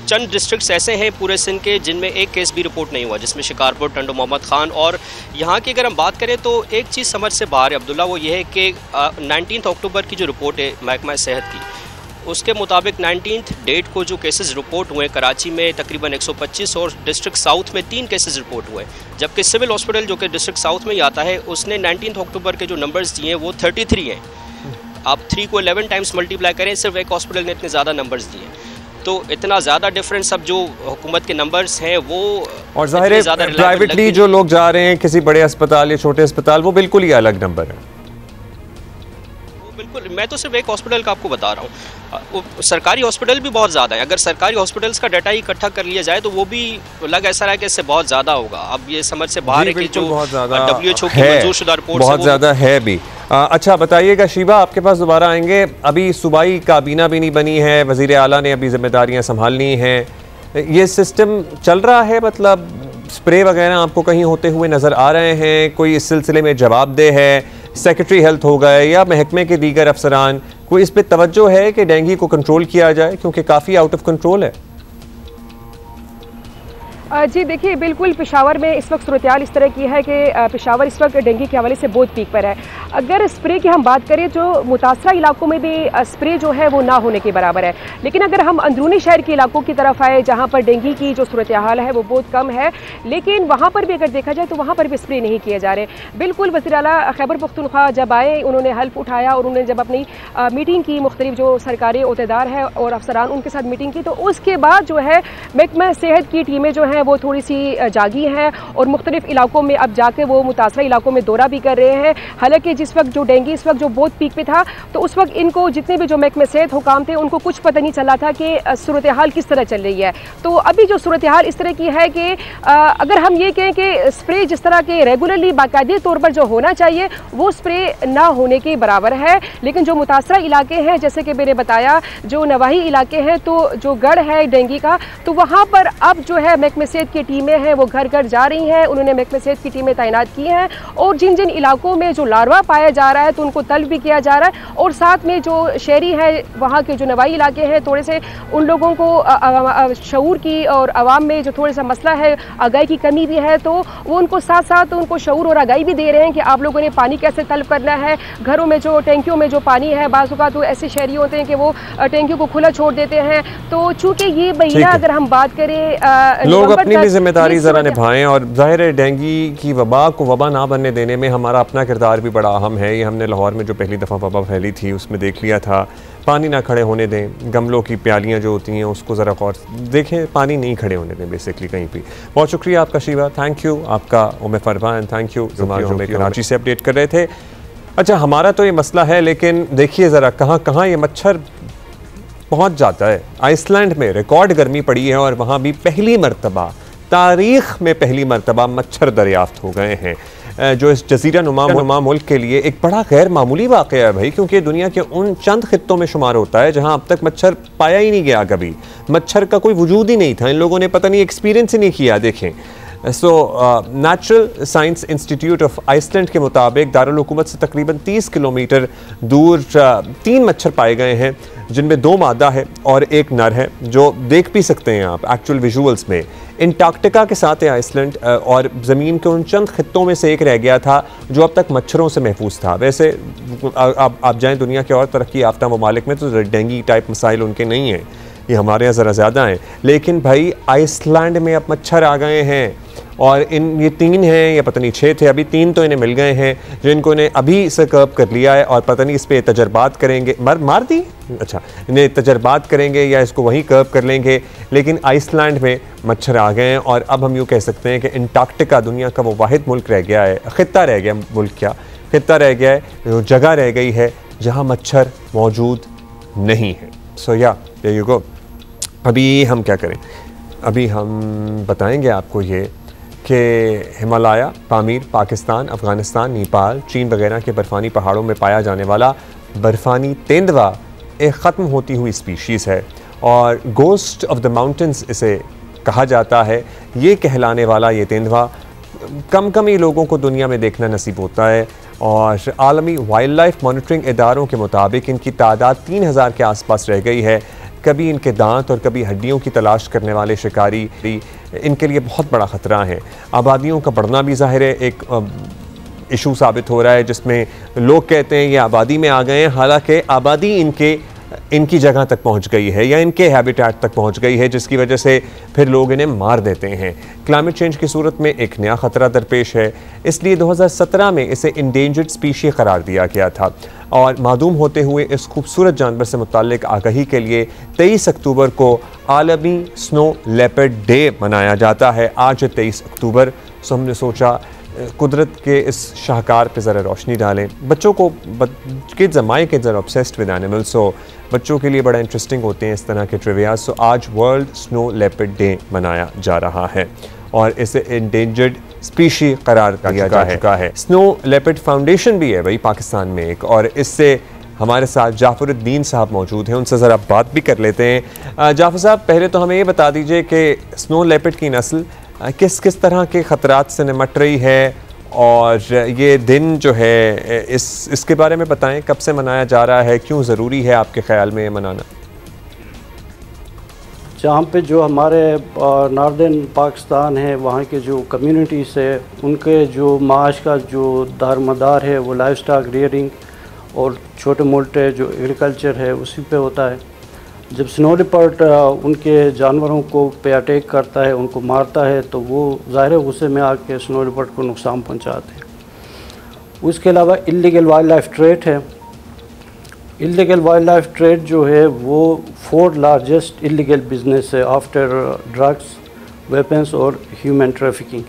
चंद डिस्ट्रिक्ट्स ऐसे हैं पूरे सिंध के जिनमें एक केस भी रिपोर्ट नहीं हुआ, जिसमें शिकारपुर, टंडो मोहम्मद खान। और यहाँ की अगर हम बात करें तो एक चीज़ समझ से बाहर है अब्दुल्ला, वो ये है कि 19 अक्टूबर की जो रिपोर्ट है महकमा सेहत की, उसके मुताबिक 19 डेट को जो केसेस रिपोर्ट हुए कराची में तकरीबन 125 और डिस्ट्रिक्ट साउथ में 3 केसेस रिपोर्ट हुए, जबकि सिविल हॉस्पिटल जो कि डिस्ट्रिक्ट साउथ में ही आता है उसने 19 अक्टूबर के जो नंबर्स दिए हैं वो 33 हैं। आप 3 को 11 टाइम्स मल्टीप्लाई करें, सिर्फ एक हॉस्पिटल ने इतने ज़्यादा नंबर्स दिए, तो इतना ज़्यादा डिफरेंस अब जो हुकूमत के नंबर्स हैं वो। और जाहिर है प्राइवेटली जो लोग जा रहे हैं किसी बड़े अस्पताल या छोटे अस्पताल, वो बिल्कुल ही अलग नंबर है। बिल्कुल, मैं तो सिर्फ एक हॉस्पिटल का आपको बता रहा हूँ, सरकारी हॉस्पिटल भी बहुत ज़्यादा है। अगर सरकारी हॉस्पिटल्स का डाटा ही इकट्ठा कर लिया जाए तो वो भी लग ऐसा रहा है कि इससे बहुत ज़्यादा होगा। अब ये समझ से बाहर है कि जो WHO की मंजूरशुदा रिपोर्ट बहुत ज़्यादा है भी। अच्छा बताइएगा शीबा, आपके पास दोबारा आएंगे। अभी सूबाई काबीना भी नहीं बनी है, वज़ीर आला ने अभी जिम्मेदारियाँ संभालनी हैं, ये सिस्टम चल रहा है, मतलब स्प्रे वगैरह आपको कहीं होते हुए नज़र आ रहे हैं? कोई इस सिलसिले में जवाबदेह है? सेक्रेटरी हेल्थ हो गए या महकमे के दीगर अफसरान, कोई इस पे तवज्जो है कि डेंगू को कंट्रोल किया जाए, क्योंकि काफ़ी आउट ऑफ कंट्रोल है? जी देखिए, बिल्कुल पेशावर में इस वक्त सूरत-ए-हाल इस तरह की है कि पेशावर इस वक्त डेंगू के हवाले से बहुत पीक पर है। अगर स्प्रे की हम बात करें, जो मुतासरा इलाकों में भी स्प्रे जो है वो ना होने के बराबर है। लेकिन अगर हम अंदरूनी शहर के इलाकों की तरफ आए जहाँ पर डेंगू की जो सूरत-ए-हाल है वो बहुत कम है, लेकिन वहाँ पर भी अगर देखा जाए तो वहाँ पर भी स्प्रे नहीं किए जा रहे। बिल्कुल वज़ीर आला खैबर पख्तूनख्वा जब आए, उन्होंने हल्फ उठाया और उन्होंने जब अपनी मीटिंग की, मुख्तलिफ जो सरकारी ओहदेदार हैं और अफसरान उनके साथ मीटिंग की, तो उसके बाद जो है महकमा सेहत की टीमें जो हैं वो थोड़ी सी जागी हैं और मुख्तलिफ इलाकों में अब जाके वो मुतासरा इलाकों में दौरा भी कर रहे हैं। हालांकि जिस वक्त जो डेंगू इस वक्त जो बहुत पीक पे था, तो उस वक्त इनको जितने भी जो महकमे सेहत हुकाम थे उनको कुछ पता नहीं चला था कि सूरत हाल किस तरह चल रही है। तो अभी जो सूरत हाल इस तरह की है कि अगर हम ये कहें कि स्प्रे जिस तरह के रेगुलरली बाकायदे तौर पर जो होना चाहिए वो स्प्रे ना होने के बराबर है। लेकिन जो मुतासरा इलाके हैं, जैसे कि मैंने बताया, जो नवाही इलाके हैं, तो जो गढ़ है डेंगू का, तो वहाँ पर अब जो है महकमे सेहत की टीमें हैं वो घर घर जा रही हैं। उन्होंने महकमे सेहत की टीमें तैनात की हैं और जिन जिन इलाकों में जो लार्वा पाया जा रहा है तो उनको तलब भी किया जा रहा है। और साथ में जो शहरी है, वहाँ के जो नवाई इलाके हैं, थोड़े से उन लोगों को शऊर की और आवाम में जो थोड़ा सा मसला है, आगाही की कमी भी है, तो वो उनको साथ साथ उनको शऊर और आगाही भी दे रहे हैं कि आप लोगों ने पानी कैसे तलब करना है। घरों में जो टैंकियों में जो पानी है, बाज़ औक़ात तो ऐसे शहरी होते हैं कि वो टैंकियों को खुला छोड़ देते हैं। तो चूँकि ये महीना अगर हम बात करें, लोग अपनी भी जिम्मेदारी ज़रा निभाएं। और जाहिर है डेंगू की वबा को वबा ना बनने देने में हमारा अपना किरदार भी बड़ा अहम है। ये हमने लाहौर में जो पहली दफ़ा वबा फैली थी उसमें देख लिया था। पानी ना खड़े होने दें, गमलों की प्यालियाँ जो होती हैं उसको ज़रा गौर देखें, पानी नहीं खड़े होने दें बेसिकली कहीं भी। बहुत शुक्रिया आपका शीबा, थैंक यू आपका उम्मे फरमान, थैंक यू जो हमें कराची से अपडेट कर रहे थे। अच्छा, हमारा तो ये मसला है, लेकिन देखिए ज़रा कहाँ कहाँ ये मच्छर पहुँच जाता है। आइसलैंड में रिकॉर्ड गर्मी पड़ी है और वहाँ भी पहली मरतबा तारीख़ में पहली मरतबा मच्छर दरियाफ्त हो गए हैं, जो इस जज़ीरा नुमा मुल्क के लिए एक बड़ा गैर मामूली वाक़या है भाई, क्योंकि दुनिया के उन चंद खित्तों में शुमार होता है जहां अब तक मच्छर पाया ही नहीं गया। कभी मच्छर का कोई वजूद ही नहीं था, इन लोगों ने पता नहीं एक्सपीरियंस ही नहीं किया। देखें, natural science institute of Iceland के मुताबिक दारुल हुकूमत से तकरीबन 30 किलोमीटर दूर 3 मच्छर पाए गए हैं, जिनमें 2 मादा है और 1 नर है, जो देख भी सकते हैं आप एक्चुअल विजुअल्स में। अंटार्कटिका के साथ है आइसलैंड और ज़मीन के उन चंद खित्तों में से एक रह गया था जो अब तक मच्छरों से महफूज था। वैसे आप जाएँ दुनिया के और तरक्की याफ्ता ममालिक में तो डेंगू टाइप मसाइल उनके नहीं हैं, ये हमारे यहाँ ज़रा ज़्यादा हैं। लेकिन भाई आइसलैंड में अब मच्छर आ गए हैं और ये 3 हैं या पता नहीं 6 थे, अभी 3 तो इन्हें मिल गए हैं जो इनको इन्हें अभी से कर्ब कर लिया है और पता नहीं इस पर तजर्बात करेंगे। मार दी, अच्छा, इन्हें तजर्बात करेंगे या इसको वहीं कर्ब कर लेंगे। लेकिन आइसलैंड में मच्छर आ गए हैं और अब हम यूँ कह सकते हैं कि अंटार्कटिका दुनिया का वो वाहिद मुल्क रह गया है, ख़ित्ता रह गया, मुल्क क्या ख़ित्ता रह गया है, जो जगह रह गई है जहाँ मच्छर मौजूद नहीं है। सो या देयर यू गो। अभी हम क्या करें, अभी हम बताएंगे आपको ये कि हिमालय, पामीर, पाकिस्तान, अफ़गानिस्तान, नेपाल, चीन वगैरह के बर्फ़ानी पहाड़ों में पाया जाने वाला बर्फ़ानी तेंदुआ एक ख़त्म होती हुई स्पीशीज़ है और गोस्ट ऑफ द माउंटेंस इसे कहा जाता है। ये कहलाने वाला ये तेंदुआ कम कम ही लोगों को दुनिया में देखना नसीब होता है। और आलमी वाइल्ड लाइफ मॉनिटरिंग इदारों के मुताबिक इनकी तादाद 3000 के आसपास रह गई है। कभी इनके दांत और कभी हड्डियों की तलाश करने वाले शिकारी इनके लिए बहुत बड़ा ख़तरा है। आबादियों का बढ़ना भी ज़ाहिर है एक इशू साबित हो रहा है, जिसमें लोग कहते हैं ये आबादी में आ गए हैं, हालांकि आबादी इनकी जगह तक पहुंच गई है या इनके हैबिटेट तक पहुंच गई है, जिसकी वजह से फिर लोग इन्हें मार देते हैं। क्लाइमेट चेंज की सूरत में एक नया ख़तरा दरपेश है, इसलिए 2017 में इसे इंडेंजर्ड स्पीशी करार दिया गया था और मादूम होते हुए इस खूबसूरत जानवर से मुताल्लिक आगाही के लिए 23 अक्टूबर को आलमी स्नो लेपर्ड डे मनाया जाता है। आज 23 अक्टूबर, सो हमने सोचा कुदरत के इस शाहकार पे ज़रा रोशनी डालें। बच्चों को kids my kids are obsessed with animals, so बच्चों के लिए बड़ा इंटरेस्टिंग होते हैं इस तरह के ट्रिविया। सो आज वर्ल्ड स्नो लेपर्ड डे मनाया जा रहा है और इसे इंडेंजर्ड स्पीशी करार दिया जा चुका है। स्नो लेपर्ड फाउंडेशन भी है भाई पाकिस्तान में एक, और इससे हमारे साथ जाफरुद्दीन साहब मौजूद हैं, उनसे ज़रा बात भी कर लेते हैं। जाफर साहब, पहले तो हमें ये बता दीजिए कि स्नो लेपर्ड की नस्ल किस किस तरह के ख़तरात से निमट रही है और ये दिन जो है इसके बारे में बताएं, कब से मनाया जा रहा है, क्यों ज़रूरी है आपके ख़्याल में ये मनाना? जहाँ पे जो हमारे नॉर्दर्न पाकिस्तान है वहाँ के जो कम्युनिटीज़ है उनके जो माश का जो दारमदार है वो लाइफ स्टॉक रियरिंग और छोटे मोटे जो एग्रीकल्चर है उसी पे होता है। जब स्नो लेपर्ड उनके जानवरों को पे अटैक करता है, उनको मारता है, तो वो ज़ाहिर गुस्से में आके स्नो लेपर्ड को नुकसान पहुंचाते हैं। उसके अलावा इल्लीगल वाइल्ड लाइफ ट्रेड है। इल्लीगल वाइल्ड लाइफ ट्रेड जो है वो 4th लार्जेस्ट इल्लीगल बिजनेस है आफ्टर ड्रग्स, वेपन्स और ह्यूमन ट्रैफिकिंग।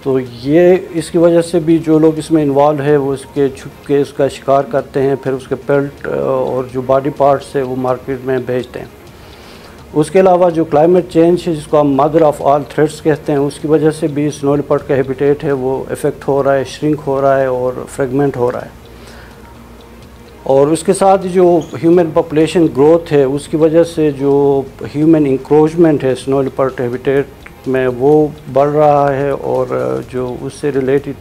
तो ये इसकी वजह से भी जो लोग इसमें इन्वॉल्व है वो इसके छुप के इसका शिकार करते हैं, फिर उसके पेल्ट और जो बॉडी पार्ट्स है वो मार्केट में बेचते हैं। उसके अलावा जो क्लाइमेट चेंज है जिसको हम मदर ऑफ़ ऑल थ्रेट्स कहते हैं, उसकी वजह से भी स्नो लेपर्ड का हैबिटेट है वो इफ़ेक्ट हो रहा है, श्रिंक हो रहा है और फ्रेगमेंट हो रहा है। और उसके साथ जो ह्यूमन पॉपुलेशन ग्रोथ है उसकी वजह से जो ह्यूमन इंक्रोचमेंट है स्नो लेपर्ड हैबिटेट में वो बढ़ रहा है और जो उससे रिलेटेड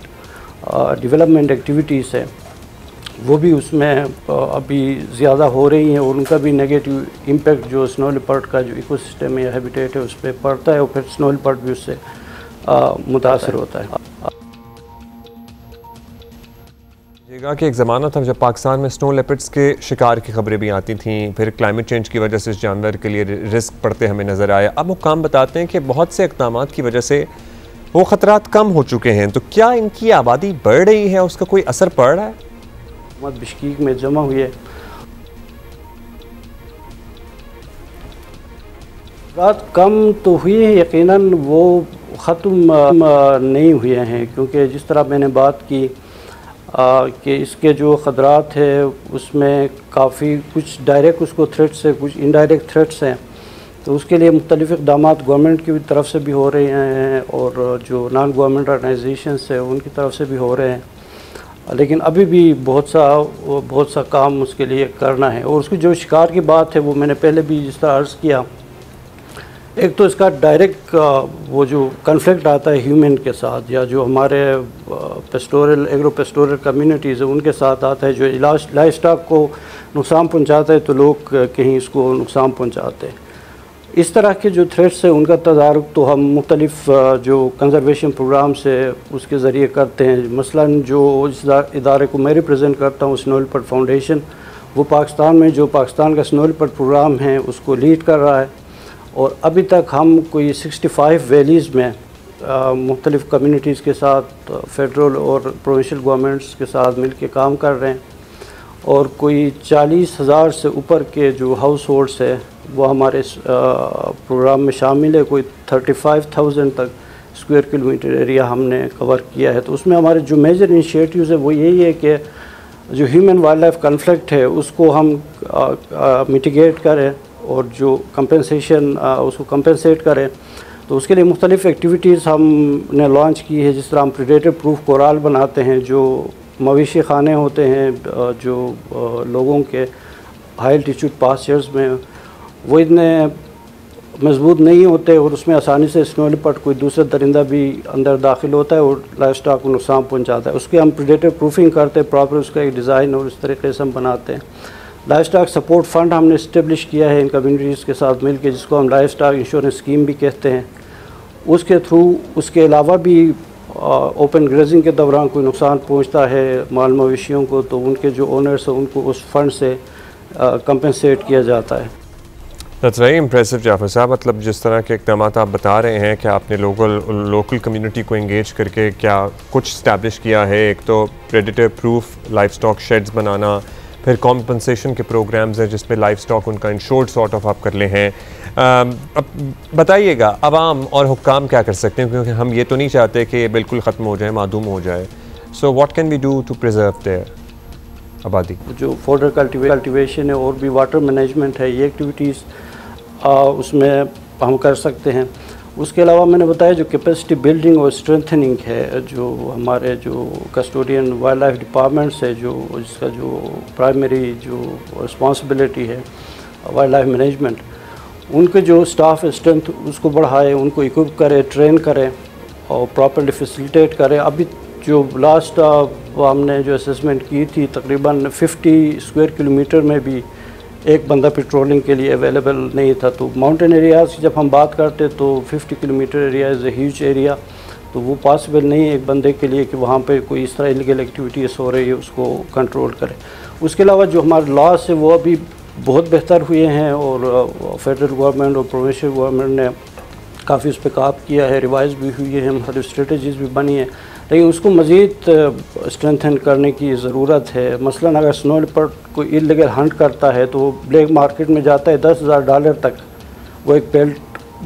डेवलपमेंट एक्टिविटीज़ है वो भी उसमें अभी ज़्यादा हो रही हैं और उनका भी नेगेटिव इम्पैक्ट जो स्नो लेपर्ड का जो इकोसिस्टम या हैबिटेट है उस पर पड़ता है और फिर स्नो लेपर्ड भी उससे मुतासर होता है। कि एक ज़माना था जब पाकिस्तान में स्नो लेपर्ड्स के शिकार की खबरें भी आती थीं, फिर क्लाइमेट चेंज की वजह से इस जानवर के लिए रिस्क पड़ते हमें नज़र आया। अब हुक्काम बताते हैं कि बहुत से इक़दामात की वजह से वो ख़तरात कम हो चुके हैं, तो क्या इनकी आबादी बढ़ रही है, उसका कोई असर पड़ रहा है? हुकूमत बिश्कीक में जमा हुई है, रात कम तो हुई है, यकीनन वो ख़त्म नहीं हुए हैं, क्योंकि जिस तरह मैंने बात की कि इसके जो ख़तरात है उसमें काफ़ी कुछ डायरेक्ट उसको थ्रेट्स है, कुछ इनडायरेक्ट थ्रेट्स हैं। तो उसके लिए मुख्तलिफ़ इक़दाम गवर्नमेंट की तरफ से भी हो रहे हैं और जो नॉन गवर्नमेंट ऑर्गेनाइजेशंस है उनकी तरफ से भी हो रहे हैं, लेकिन अभी भी बहुत सा काम उसके लिए करना है। और उसकी जो शिकार की बात है वो मैंने पहले भी जिस तरह अर्ज़ किया, एक तो इसका डायरेक्ट वो जो कन्फ्लिक्ट आता है ह्यूमन के साथ या जो हमारे पेस्टोरल एग्रो पेस्टोरल कम्युनिटीज़ है उनके साथ आता है, जो लाइफ स्टॉक को नुकसान पहुंचाता है तो लोग कहीं इसको नुकसान पहुंचाते हैं। इस तरह के जो थ्रेट्स है उनका तदारुक तो हम मुख्तलिफ़ जो कंजर्वेशन प्रोग्राम से उसके ज़रिए करते हैं। मसलन जो इस इदारे को मैं रिप्रेजेंट करता हूँ स्नो लेपर्ड फाउंडेशन, वो पाकिस्तान में जो पाकिस्तान का स्नो लेपर्ड प्रोग्राम है उसको लीड कर रहा है और अभी तक हम कोई 65 वैलीज़ में मुख्तलिफ़ कम्युनिटीज़ के साथ फेडरल और प्रोविंशियल गवर्नमेंट्स के साथ मिल के काम कर रहे हैं और कोई 40,000 से ऊपर के जो हाउस होल्ड्स है वो हमारे प्रोग्राम में शामिल है। कोई 35,000 तक स्क्वायर किलोमीटर एरिया हमने कवर किया है। तो उसमें हमारे जो मेजर इनिशिएटिव्स है वो यही है कि जो ह्यूमन वाइल्ड लाइफ कन्फ्लिक्ट है उसको हम मिटिगेट करें और जो कंपेंसेशन उसको कंपेंसेट करें। तो उसके लिए मुख्तलिफ़ एक्टिविटीज़ हमने लॉन्च की है, जिस तरह हम प्रेडेटर प्रूफ कोराल बनाते हैं, जो मवेशी खाने होते हैं जो लोगों के हाई एल्टीट्यूड पास्चर्स में, वो इतने मजबूत नहीं होते और उसमें आसानी से स्नो लिपर्ड कोई दूसरा दरिंदा भी अंदर दाखिल होता है और लाइफ स्टॉक को नुकसान पहुंचाता है। उसकी हम प्रेडेटर प्रूफिंग करते हैं, प्रॉपर उसका एक डिज़ाइन और इस तरीके से हम बनाते हैं। लाइफ स्टॉक सपोर्ट फंड हमने इस्टेब्लिश किया है इन कम्युनिटीज़ के साथ मिलकर, जिसको हम लाइफ स्टॉक इंश्योरेंस स्कीम भी कहते हैं। उसके थ्रू उसके अलावा भी ओपन ग्रेजिंग के दौरान कोई नुकसान पहुंचता है माल मवेशियों को, तो उनके जो ओनर्स हैं उनको उस फंड से कंपनसेट किया जाता है। दैट्स वेरी इम्प्रेसिव जाफर साहब। मतलब जिस तरह के इक़दाम आप बता रहे हैं कि आपने लोकल कम्युनिटी को इंगेज करके क्या कुछ इस्टेब्लिश किया है। एक तो predator proof livestock sheds बनाना, फिर कॉम्पनसेशन के प्रोग्राम्स हैं जिसमें लाइफ स्टॉक उनका इंश्योर्ड सॉर्ट ऑफ आप कर ले हैं। अब बताइएगा अवाम और हुक्काम क्या कर सकते हैं, क्योंकि हम ये तो नहीं चाहते कि ये बिल्कुल ख़त्म हो जाए, मादूम हो जाए। So what can we do to preserve their आबादी? जो फोडर कल्टिवेशन है और भी वाटर मैनेजमेंट है, ये एक्टिविटीज़ उसमें हम कर सकते हैं। उसके अलावा मैंने बताया जो कैपेसिटी बिल्डिंग और स्ट्रेंथनिंग है, जो हमारे जो कस्टोडियन वाइल्ड लाइफ डिपार्टमेंट्स है, जो जिसका जो प्राइमरी जो रिस्पॉन्सिबिलिटी है वाइल्ड लाइफ मैनेजमेंट, उनके जो स्टाफ स्ट्रेंथ उसको बढ़ाए, उनको इक्विप करे, ट्रेन करें और प्रॉपर्ली फैसिलिटेट करें। अभी जो लास्ट हमने जो असेसमेंट की थी, तकरीबन 50 स्क्वायर किलोमीटर में भी एक बंदा पेट्रोलिंग के लिए अवेलेबल नहीं था। तो माउंटेन एरियाज़ की जब हम बात करते तो 50 kilometre area is a huge area, तो वो पॉसिबल नहीं है एक बंदे के लिए कि वहाँ पे कोई इस तरह इलीगल एक्टिविटीज़ हो रही है उसको कंट्रोल करे। उसके अलावा जो हमारे लॉज है वो अभी बहुत बेहतर हुए हैं और फेडरल गवर्नमेंट और प्रोविंशियल गवर्नमेंट ने काफ़ी उस पर काम किया है, रिवाइज भी हुई है, हमारी स्ट्रेटजीज़ भी बनी है, लेकिन उसको मज़ीद स्ट्रेंथन करने की ज़रूरत है। मसलन अगर स्नो लिपर्ड कोई इलीगल हंट करता है तो वो ब्लैक मार्केट में जाता है, $10,000 तक वो एक पेल्ट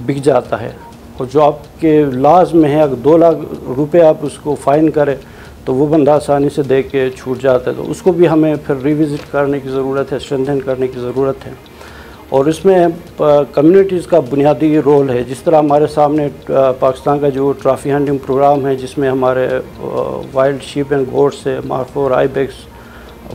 बिक जाता है, और जो आपके लाज में है अगर 2 लाख रुपए आप उसको फ़ाइन करें तो वो बंदा आसानी से दे के छूट जाता है। तो उसको भी हमें फिर रिविज़िट करने की ज़रूरत है, स्ट्रेंथन करने की ज़रूरत है। और इसमें कम्युनिटीज़ का बुनियादी रोल है। जिस तरह हमारे सामने पाकिस्तान का जो ट्रॉफी हंटिंग प्रोग्राम है, जिसमें हमारे वाइल्ड शीप एंड गोट्स है, मार्फोर, आइबेक्स,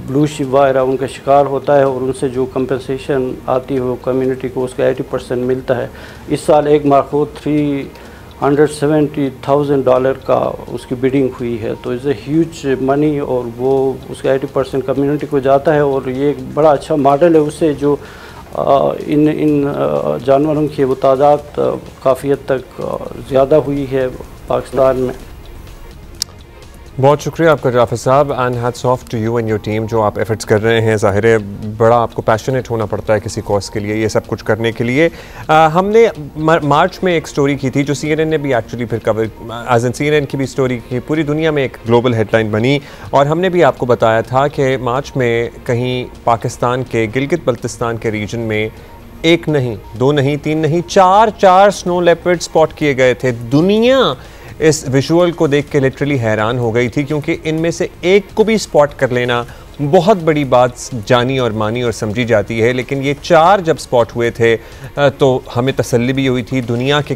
ब्लू शीप वगैरह उनका शिकार होता है और उनसे जो कंपनसेशन आती है वो कम्युनिटी को उसका 80% मिलता है। इस साल एक मार्फोर $370,000 का उसकी बिडिंग हुई है, तो इज़ ए ह्यूज मनी और वो उसका 80% कम्युनिटी को जाता है। और ये एक बड़ा अच्छा मॉडल है, उससे जो इन जानवरों की वो तादाद काफ़ी हद तक ज़्यादा हुई है पाकिस्तान में। बहुत शुक्रिया आपका जाफर साहब, and hats off to you and your team जो आप एफर्ट्स कर रहे हैं। ज़ाहिर है बड़ा आपको पैशनेट होना पड़ता है किसी कॉज के लिए, ये सब कुछ करने के लिए। हमने मार्च में एक स्टोरी की थी जो CNN ने भी एक्चुअली फिर कवर, एज एन CNN की भी स्टोरी की, पूरी दुनिया में एक ग्लोबल हेडलाइन बनी। और हमने भी आपको बताया था कि मार्च में कहीं पाकिस्तान के गिलगित बल्तिस्तान के रीजन में 1 नहीं, 2 नहीं, 3 नहीं, 4 स्नो लेपर्ड स्पॉट किए गए थे। दुनिया इस विजुअल को देख के लिटरली हैरान हो गई थी, क्योंकि इनमें से एक को भी स्पॉट कर लेना बहुत बड़ी बात जानी और मानी और समझी जाती है। लेकिन ये 4 जब स्पॉट हुए थे तो हमें तसल्ली भी हुई थी। दुनिया के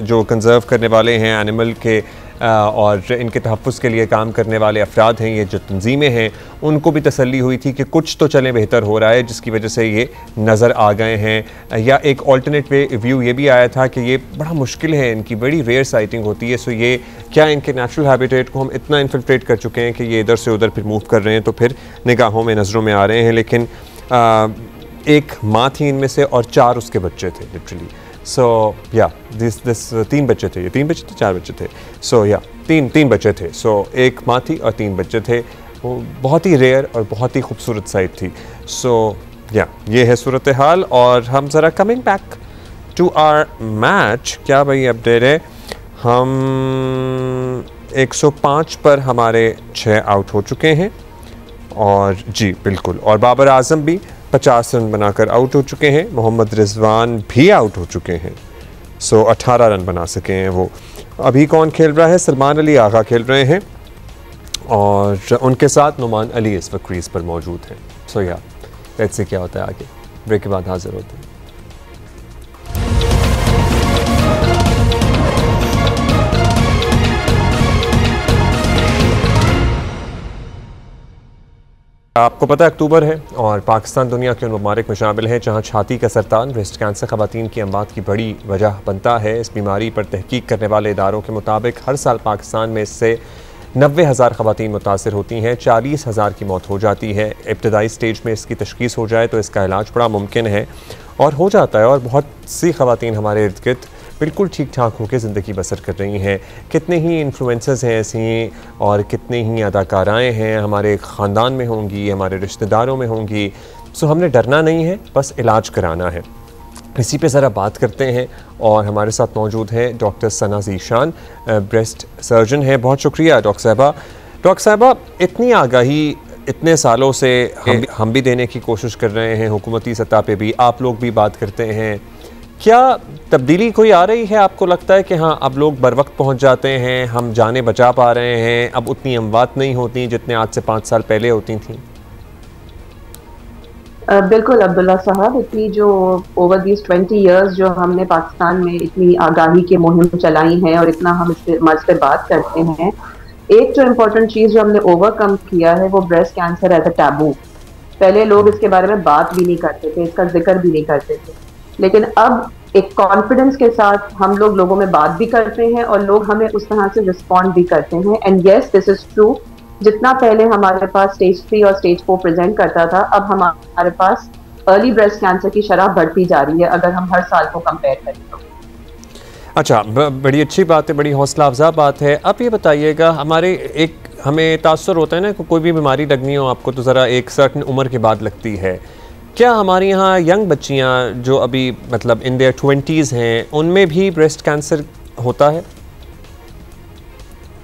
जो कंजर्व करने वाले हैं एनिमल के और इनके तहफ़्फ़ुज़ के लिए काम करने वाले अफराद हैं, ये जो तंजीमें हैं, उनको भी तसल्ली हुई थी कि कुछ तो चलें बेहतर हो रहा है, जिसकी वजह से ये नज़र आ गए हैं। या एक ऑल्टरनेट व्यू ये भी आया था कि ये बड़ा मुश्किल है, इनकी बड़ी रेयर साइटिंग होती है। सो ये क्या इनके नेचुरल हैबिटेट को हम इतना इन्फिल्ट्रेट कर चुके हैं कि ये इधर से उधर फिर मूव कर रहे हैं, तो फिर निगाहों में, नज़रों में आ रहे हैं। लेकिन एक माँ थी इनमें से और 4 उसके बच्चे थे लिटरली। सो या दिस 3 बच्चे थे, ये 3 बच्चे थे, 4 बच्चे थे। सो या 3 बच्चे थे। सो एक माँ थी और 3 बच्चे थे। वो बहुत ही रेयर और बहुत ही खूबसूरत साइट थी। सो या ये है सूरत हाल। और हम ज़रा coming back to our match, क्या भाई अपडेट है? हम 105 पर हमारे 6 आउट हो चुके हैं, और जी बिल्कुल, और बाबर आजम भी 50 रन बनाकर आउट हो चुके हैं। मोहम्मद रिजवान भी आउट हो चुके हैं। सो 18 रन बना सके हैं वो। अभी कौन खेल रहा है? सलमान अली आगा खेल रहे हैं और उनके साथ नुमान अली इस वक्त क्रीज पर मौजूद हैं। सो या लेट्स सी क्या होता है आगे। ब्रेक के बाद हाजिर होते हैं। आपको पता है अक्टूबर है और पाकिस्तान दुनिया के उन ममालिक में शामिल है जहाँ छाती का सरतान ब्रेस्ट कैंसर ख़वातीन की अमवात की बड़ी वजह बनता है। इस बीमारी पर तहकीक करने वाले इदारों के मुताबिक हर साल पाकिस्तान में इससे 90,000 ख़वातीन मुतासर होती हैं, 40,000 की मौत हो जाती है। इब्तदाई स्टेज में इसकी तशख़ीस हो जाए तो इसका इलाज बड़ा मुमकिन है और हो जाता है, और बहुत सी ख़वातीन हमारे इर्द गिर्द बिल्कुल ठीक ठाक होकर ज़िंदगी बसर कर रही हैं। कितने ही इन्फ्लुएंसर्स हैं ऐसी और कितने ही अदाकाराएँ हैं हमारे ख़ानदान में होंगी, हमारे रिश्तेदारों में होंगी। सो हमने डरना नहीं है, बस इलाज कराना है। इसी पे ज़रा बात करते हैं और हमारे साथ मौजूद हैं doctor Sana Zeeshan, breast surgeon है। बहुत शुक्रिया डॉक्टर साहबा। डॉक्टर साहबा, इतनी आगाही इतने सालों से हम भी देने की कोशिश कर रहे हैं, हुकूमती सतह पे भी आप लोग भी बात करते हैं, क्या तब्दीली कोई आ रही है? आपको लगता है कि हाँ अब लोग बर वक्त पहुँच जाते हैं, हम जाने बचा पा रहे हैं, अब उतनी अमवात नहीं होती जितने आज से 5 साल पहले होती थी? बिल्कुल अब्दुल्ला साहब, इतनी जो ओवर दीज 20 इयर्स जो हमने पाकिस्तान में इतनी आगाही की मुहिम चलाई है और इतना हम इस मर्ज पे बात करते हैं, एक जो इम्पोर्टेंट चीज़ जो हमने ओवरकम किया है वो breast cancer as a taboo. पहले लोग इसके बारे में बात भी नहीं करते थे, इसका जिक्र भी नहीं करते थे, लेकिन अब एक कॉन्फिडेंस के साथ हम लोगों में बात भी करते हैं और लोग हमें उस तरह से रिस्पॉन्ड भी करते हैं। And yes, this is true, जितना पहले हमारे पास स्टेज 3 और स्टेज 4 प्रेजेंट करता था, अब हमारे पास अर्ली ब्रेस्ट कैंसर की शरह बढ़ती जा रही है अगर हम हर साल को कंपेयर करें तो। अच्छा, बड़ी अच्छी बात है, बड़ी हौसला अफजा बात है। अब ये बताइएगा, हमें तासुर होता है ना, कोई भी बीमारी लगनी हो आपको तो ज़रा एक सर्टन उम्र के बाद लगती है। क्या हमारे यहाँ यंग बच्चियाँ जो अभी मतलब इन देयर 20s हैं, उनमें भी ब्रेस्ट कैंसर होता है?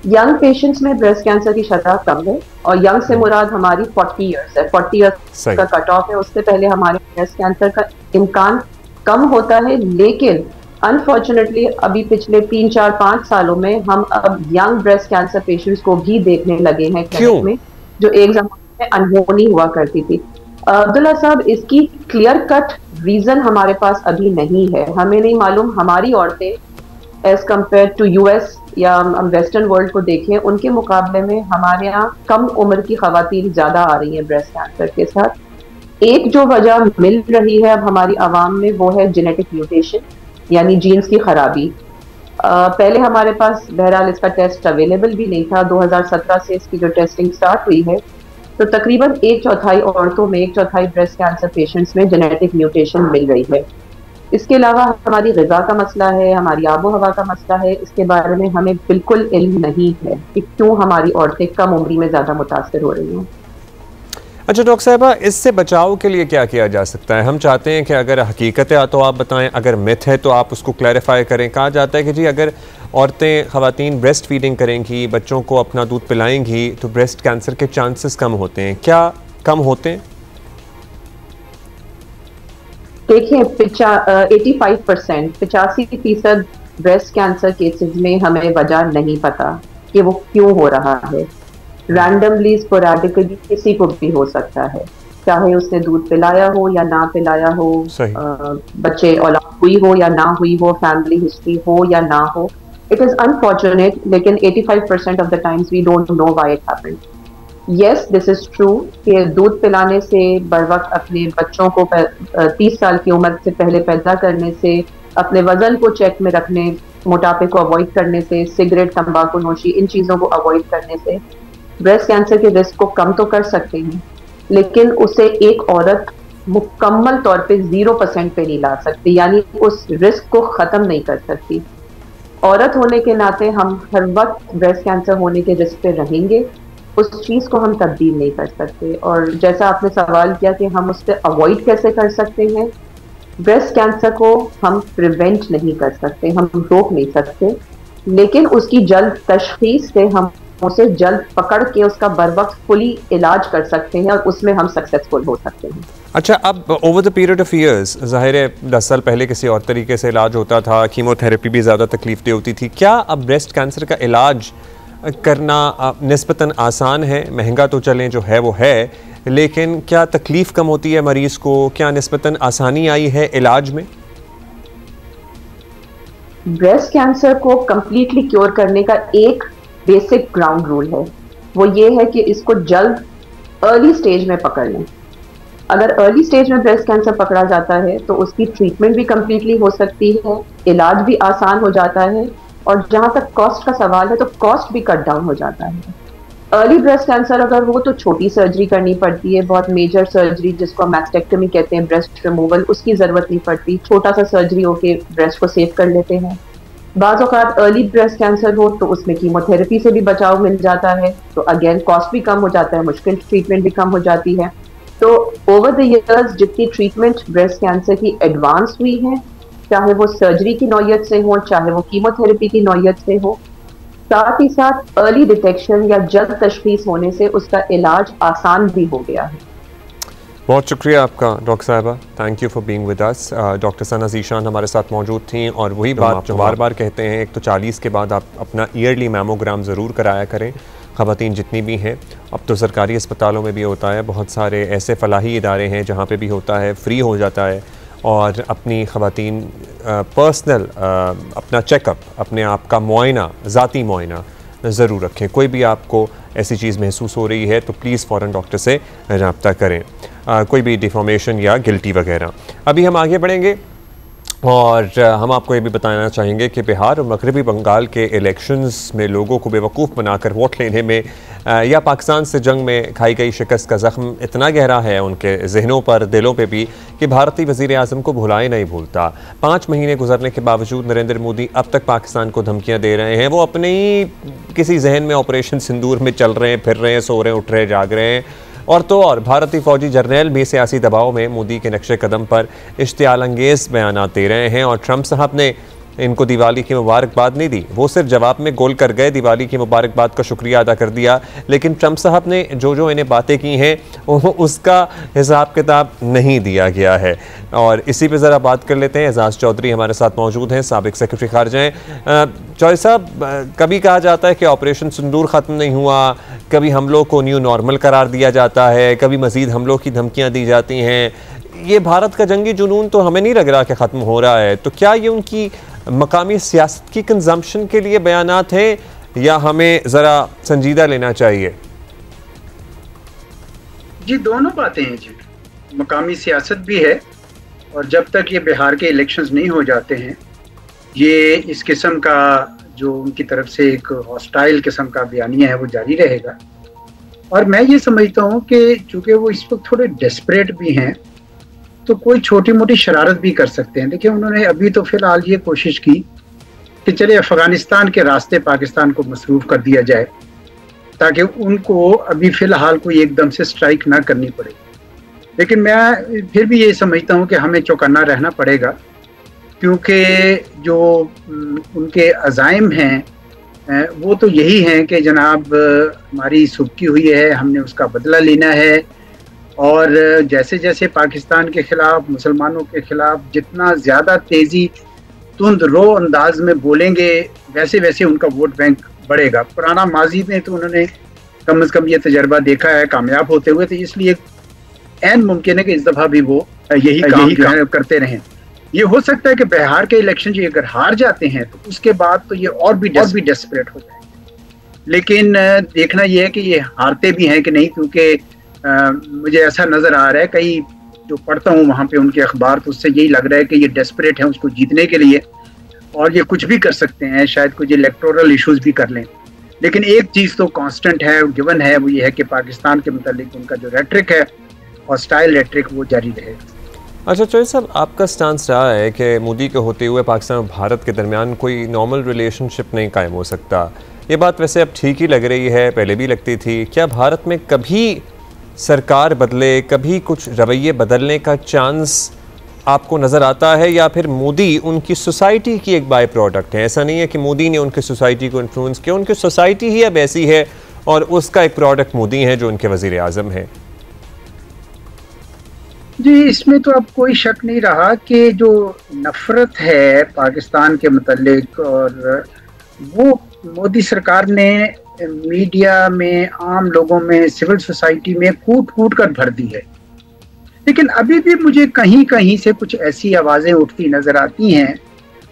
यंग पेशेंट्स में ब्रेस्ट कैंसर की शरह कम है और यंग से मुराद हमारी 40 इयर्स है, 40 इयर्स का कट ऑफ है। उससे पहले हमारे ब्रेस्ट कैंसर का इम्कान कम होता है, लेकिन अनफॉर्चुनेटली अभी पिछले 3, 4, 5 सालों में हम अब यंग ब्रेस्ट कैंसर पेशेंट्स को भी देखने लगे हैं क्लिनिक में, जो एक जमाने में अनहोनी हुआ करती थी। अब्दुल्ला साहब, इसकी क्लियर कट रीजन हमारे पास अभी नहीं है। हमें नहीं मालूम हमारी औरतें एज कम्पेयर टू यूएस या हम वेस्टर्न वर्ल्ड को देखें, उनके मुकाबले में हमारे यहाँ कम उम्र की खवातीन ज्यादा आ रही हैं ब्रेस्ट कैंसर के साथ। एक जो वजह मिल रही है अब हमारी आवाम में वो है जेनेटिक म्यूटेशन, यानी जीन्स की खराबी। पहले हमारे पास बहरहाल इसका टेस्ट अवेलेबल भी नहीं था। 2017 से इसकी जो टेस्टिंग स्टार्ट हुई है तो तकरीबन 1/4 औरतों में, 1/4 ब्रेस्ट कैंसर पेशेंट्स में जेनेटिक म्यूटेशन मिल रही है। इसके अलावा हमारी ग़िज़ा का मसला है, हमारी आबो हवा का मसला है। इसके बारे में हमें बिल्कुल इल्म नहीं है कि क्यों हमारी औरतें कम उम्री में ज़्यादा मुतासर हो रही हैं। अच्छा डॉक्टर साहबा, इससे बचाव के लिए क्या किया जा सकता है? हम चाहते हैं कि अगर हकीकत है तो आप बताएं, अगर मिथ है तो आप उसको क्लैरिफाई करें। कहा जाता है कि जी अगर औरतें, ख़वातीन ब्रेस्ट फीडिंग करेंगी, बच्चों को अपना दूध पिलाएंगी तो ब्रेस्ट कैंसर के चांसेस कम होते हैं। क्या कम होते हैं? देखिए, 85% ब्रेस्ट कैंसर केसेस में हमें वजह नहीं पता कि वो क्यों हो रहा है। रैंडमली, स्पोरेडिकली किसी को भी हो सकता है, चाहे उसने दूध पिलाया हो या ना पिलाया हो, बच्चे औलाद हुई हो या ना हुई हो, फैमिली हिस्ट्री हो या ना हो। इट इज अनफॉर्चुनेट, लेकिन 85% of the times we don't know why it happened. Yes, this is true कि दूध पिलाने से, बर वक्त अपने बच्चों को 30 साल की उम्र से पहले पैदा करने से, अपने वजन को चेक में रखने, मोटापे को अवॉइड करने से, सिगरेट, तंबाकू नोशी, इन चीज़ों को अवॉइड करने से ब्रेस्ट कैंसर के रिस्क को कम तो कर सकते हैं, लेकिन उसे एक औरत मुकम्मल तौर पे 0% पे नहीं ला सकती, यानी उस रिस्क को ख़त्म नहीं कर सकती। औरत होने के नाते हम हर वक्त ब्रेस्ट कैंसर होने के रिस्क पे रहेंगे, उस चीज़ को हम तब्दील नहीं कर सकते। और जैसा आपने सवाल किया कि हम उससे अवॉइड कैसे कर सकते हैं, ब्रेस्ट कैंसर को हम प्रिवेंट नहीं कर सकते, हम रोक नहीं सकते, लेकिन उसकी जल्द तशखीस से हम उसे जल्द पकड़ के उसका बर वक्त फुली इलाज कर सकते हैं और उसमें हम सक्सेसफुल हो सकते हैं। अच्छा, अब over the period of years, ज़ाहिर है 10 साल पहले किसी और तरीके से इलाज होता था, कीमोथेरेपी भी ज़्यादा तकलीफ होती थी। क्या अब ब्रेस्ट कैंसर का इलाज करना निस्बतन आसान है? महंगा तो चलें जो है वो है, लेकिन क्या तकलीफ़ कम होती है मरीज़ को? क्या निस्बतन आसानी आई है इलाज में? ब्रेस्ट कैंसर को कम्प्लीटली क्योर करने का एक बेसिक ग्राउंड रूल है, वो ये है कि इसको जल्द अर्ली स्टेज में पकड़ लें। अगर अर्ली स्टेज में ब्रेस्ट कैंसर पकड़ा जाता है तो उसकी ट्रीटमेंट भी कम्प्लीटली हो सकती है, इलाज भी आसान हो जाता है, और जहाँ तक कॉस्ट का सवाल है तो कॉस्ट भी कट डाउन हो जाता है। अर्ली ब्रेस्ट कैंसर अगर हो तो छोटी सर्जरी करनी पड़ती है, बहुत मेजर सर्जरी जिसको हम मैस्टेक्टमी कहते हैं, ब्रेस्ट रिमूवल, उसकी ज़रूरत नहीं पड़ती, छोटा सा सर्जरी होके ब्रेस्ट को सेव कर लेते हैं। बाज़ औक़ात अर्ली ब्रेस्ट कैंसर हो तो उसमें कीमोथेरेपी से भी बचाव मिल जाता है, तो अगेन कॉस्ट भी कम हो जाता है, मुश्किल ट्रीटमेंट भी कम हो जाती है। तो ओवर द ईयर्स जितनी ट्रीटमेंट ब्रेस्ट कैंसर की एडवांस हुई है, चाहे वो सर्जरी की नौयत से हो, चाहे वो कीमोथेरेपी की नौयत से हो, साथ ही साथ अर्ली डिटेक्शन या जल्द तशखीस होने से उसका इलाज आसान भी हो गया है। बहुत शुक्रिया आपका डॉक्टर साहिबा, thank you for being with us. Doctor Sana Zeeshan हमारे साथ मौजूद थी, और वही बात जो बार बार कहते हैं, एक तो 40 के बाद आप अपना ईयरली मैमोग्राम ज़रूर कराया करें, ख़वातीन जितनी भी हैं। अब तो सरकारी अस्पतालों में भी होता है, बहुत सारे ऐसे फलाही इदारे हैं जहाँ पे भी होता है, फ्री हो जाता है। और अपनी ख़वातीन पर्सनल अपना चेकअप, अपने आप का मुआयना, ज़ाती मुआयना ज़रूर रखें। कोई भी आपको ऐसी चीज़ महसूस हो रही है तो प्लीज़ फ़ौरन डॉक्टर से रब्ता करें, कोई भी डिफॉर्मेशन या गिल्टी वगैरह। अभी हम आगे बढ़ेंगे और हम आपको ये भी बताना चाहेंगे कि बिहार और मगरबी बंगाल के इलेक्शंस में लोगों को बेवकूफ़ बनाकर वोट लेने में या पाकिस्तान से जंग में खाई गई शिकस्त का ज़ख्म इतना गहरा है उनके जहनों पर, दिलों पे भी, कि भारतीय वज़ीर आज़म को भुलाए नहीं भूलता। 5 महीने गुजरने के बावजूद नरेंद्र मोदी अब तक पाकिस्तान को धमकियाँ दे रहे हैं। वो अपने ही किसी जहन में ऑपरेशन सिंदूर में चल रहे हैं, फिर रहे हैं, सो रहे हैं, उठ रहे, जाग रहे हैं। और तो और भारतीय फौजी जर्नैल भी सियासी दबाव में मोदी के नक्शे कदम पर इश्तियाल अंगेज़ बयानात दे रहे हैं। और ट्रंप साहब ने इनको दिवाली की मुबारकबाद नहीं दी, वो सिर्फ जवाब में गोल कर गए, दिवाली की मुबारकबाद का शुक्रिया अदा कर दिया, लेकिन ट्रंप साहब ने जो इन्हें बातें की हैं उसका हिसाब किताब नहीं दिया गया है। और इसी पे ज़रा बात कर लेते हैं। एजाज़ चौधरी हमारे साथ मौजूद हैं, साबिक सेक्रेटरी खारजा हैं। चौधरी साहब, कभी कहा जाता है कि ऑपरेशन सिंदूर ख़त्म नहीं हुआ, कभी हमलों को न्यू नॉर्मल करार दिया जाता है, कभी मज़ीद हमलों की धमकियाँ दी जाती हैं। ये भारत का जंगी जुनून तो हमें नहीं लग रहा कि ख़त्म हो रहा है। तो क्या ये उनकी मकामी सियासत की कंजम्पशन के लिए बयानात हैं, या हमें ज़रा संजीदा लेना चाहिए? जी, दोनों बातें हैं जी। मकामी सियासत भी है, और जब तक ये बिहार के इलेक्शंस नहीं हो जाते हैं, ये इस किस्म का जो उनकी तरफ से एक हॉस्टाइल किस्म का बयानिया है वो जारी रहेगा। और मैं ये समझता हूँ कि चूँकि वो इस वक्त थोड़े डेस्परेट भी हैं, तो कोई छोटी मोटी शरारत भी कर सकते हैं। देखिए, उन्होंने अभी तो फिलहाल ये कोशिश की कि चले अफगानिस्तान के रास्ते पाकिस्तान को मसरूफ कर दिया जाए, ताकि उनको अभी फिलहाल कोई एकदम से स्ट्राइक ना करनी पड़े। लेकिन मैं फिर भी ये समझता हूँ कि हमें चौकन्ना रहना पड़ेगा, क्योंकि जो उनके अज़ाइम हैं वो तो यही हैं कि जनाब हमारी सुबकी हुई है, हमने उसका बदला लेना है, और जैसे जैसे पाकिस्तान के ख़िलाफ़, मुसलमानों के ख़िलाफ़ जितना ज़्यादा तेज़ी तुंद रो अंदाज में बोलेंगे, वैसे वैसे उनका वोट बैंक बढ़ेगा। पुराना माजी में तो उन्होंने कम से कम ये तजर्बा देखा है कामयाब होते हुए, तो इसलिए ऐन मुमकिन है कि इस दफ़ा भी वो यही काम करते रहें। ये हो सकता है कि बिहार के इलेक्शन जो अगर हार जाते हैं तो उसके बाद तो ये और भी डेस्परेट हो जाएंगे। लेकिन देखना ये है कि ये हारते भी हैं कि नहीं, क्योंकि मुझे ऐसा नज़र आ रहा है, कई जो पढ़ता हूँ वहाँ पे उनके अखबार, तो उससे यही लग रहा है कि ये डेस्परेट हैं उसको जीतने के लिए, और ये कुछ भी कर सकते हैं, शायद कुछ इलेक्टोरल इश्यूज भी कर लें। लेकिन एक चीज़ तो कांस्टेंट है, गिवन है, वो ये है कि पाकिस्तान के मुतालिक उनका जो रेट्रिक है, हॉस्टाइल रेट्रिक, वो जारी रहेगा। अच्छा चौधरी साहब, आपका स्टांस रहा है कि मोदी के होते हुए पाकिस्तान और भारत के दरमियान कोई नॉर्मल रिलेशनशिप नहीं कायम हो सकता। ये बात वैसे अब ठीक ही लग रही है, पहले भी लगती थी। क्या भारत में कभी सरकार बदले, कभी कुछ रवैये बदलने का चांस आपको नज़र आता है, या फिर मोदी उनकी सोसाइटी की एक बाय प्रोडक्ट है? ऐसा नहीं है कि मोदी ने उनकी सोसाइटी को इन्फ्लुएंस किया, उनकी सोसाइटी ही अब ऐसी है और उसका एक प्रोडक्ट मोदी है जो उनके वज़ीर आज़म है। जी, इसमें तो अब कोई शक नहीं रहा कि जो नफरत है पाकिस्तान के मुतालिक, और वो मोदी सरकार ने मीडिया में, आम लोगों में, सिविल सोसाइटी में कूट कूट कर भर दी है। लेकिन अभी भी मुझे कहीं कहीं से कुछ ऐसी आवाज़ें उठती नज़र आती हैं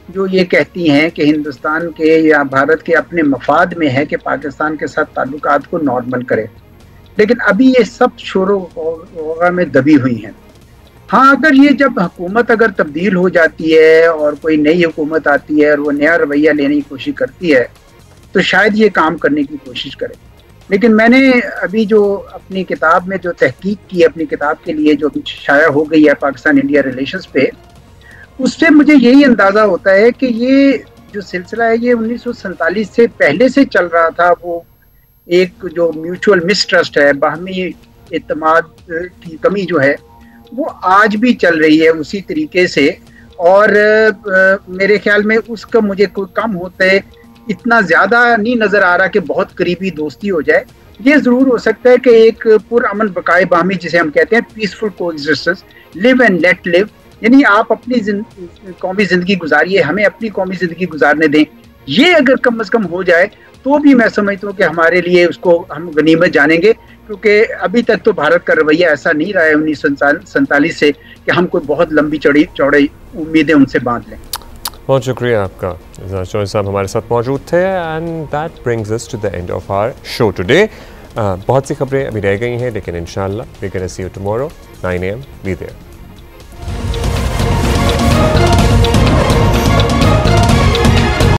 जो ये कहती हैं कि हिंदुस्तान के या भारत के अपने मफाद में है कि पाकिस्तान के साथ ताल्लुकात को नॉर्मल करे। लेकिन अभी ये सब शोरों में दबी हुई हैं। हाँ, अगर ये जब हुकूमत अगर तब्दील हो जाती है और कोई नई हुकूमत आती है और वो नया रवैया लेने की कोशिश करती है तो शायद ये काम करने की कोशिश करे। लेकिन मैंने अभी जो अपनी किताब में जो तहकीक की, अपनी किताब के लिए जो शाया हो गई है पाकिस्तान इंडिया रिलेशंस पे, उससे मुझे यही अंदाज़ा होता है कि ये जो सिलसिला है ये 1947 से पहले से चल रहा था। वो एक जो म्यूचुअल मिसट्रस्ट है, बाहमी एतमाद की कमी जो है, वो आज भी चल रही है उसी तरीके से। और मेरे ख्याल में उसका मुझे कोई कम होते इतना ज़्यादा नहीं नज़र आ रहा कि बहुत करीबी दोस्ती हो जाए। ये ज़रूर हो सकता है कि एक पुरअमन बकाए बाहमी, जिसे हम कहते हैं peaceful coexistence, live and let live, यानी आप अपनी कौमी ज़िंदगी गुजारिए, हमें अपनी कौमी ज़िंदगी गुजारने दें। ये अगर कम अज़ कम हो जाए तो भी मैं समझता हूँ कि हमारे लिए उसको हम गनीमत जानेंगे, क्योंकि अभी तक तो भारत का रवैया ऐसा नहीं रहा है 1947 से कि हम कोई बहुत लंबी चौड़ी उम्मीदें उनसे बांध लें। बहुत शुक्रिया आपका, इज़हार चौधरी साहब हमारे साथ मौजूद थे। And that brings us to the end of our show today. बहुत सी खबरें अभी रह गई हैं, लेकिन इंशाल्लाह we can see you tomorrow 9 AM। Be there.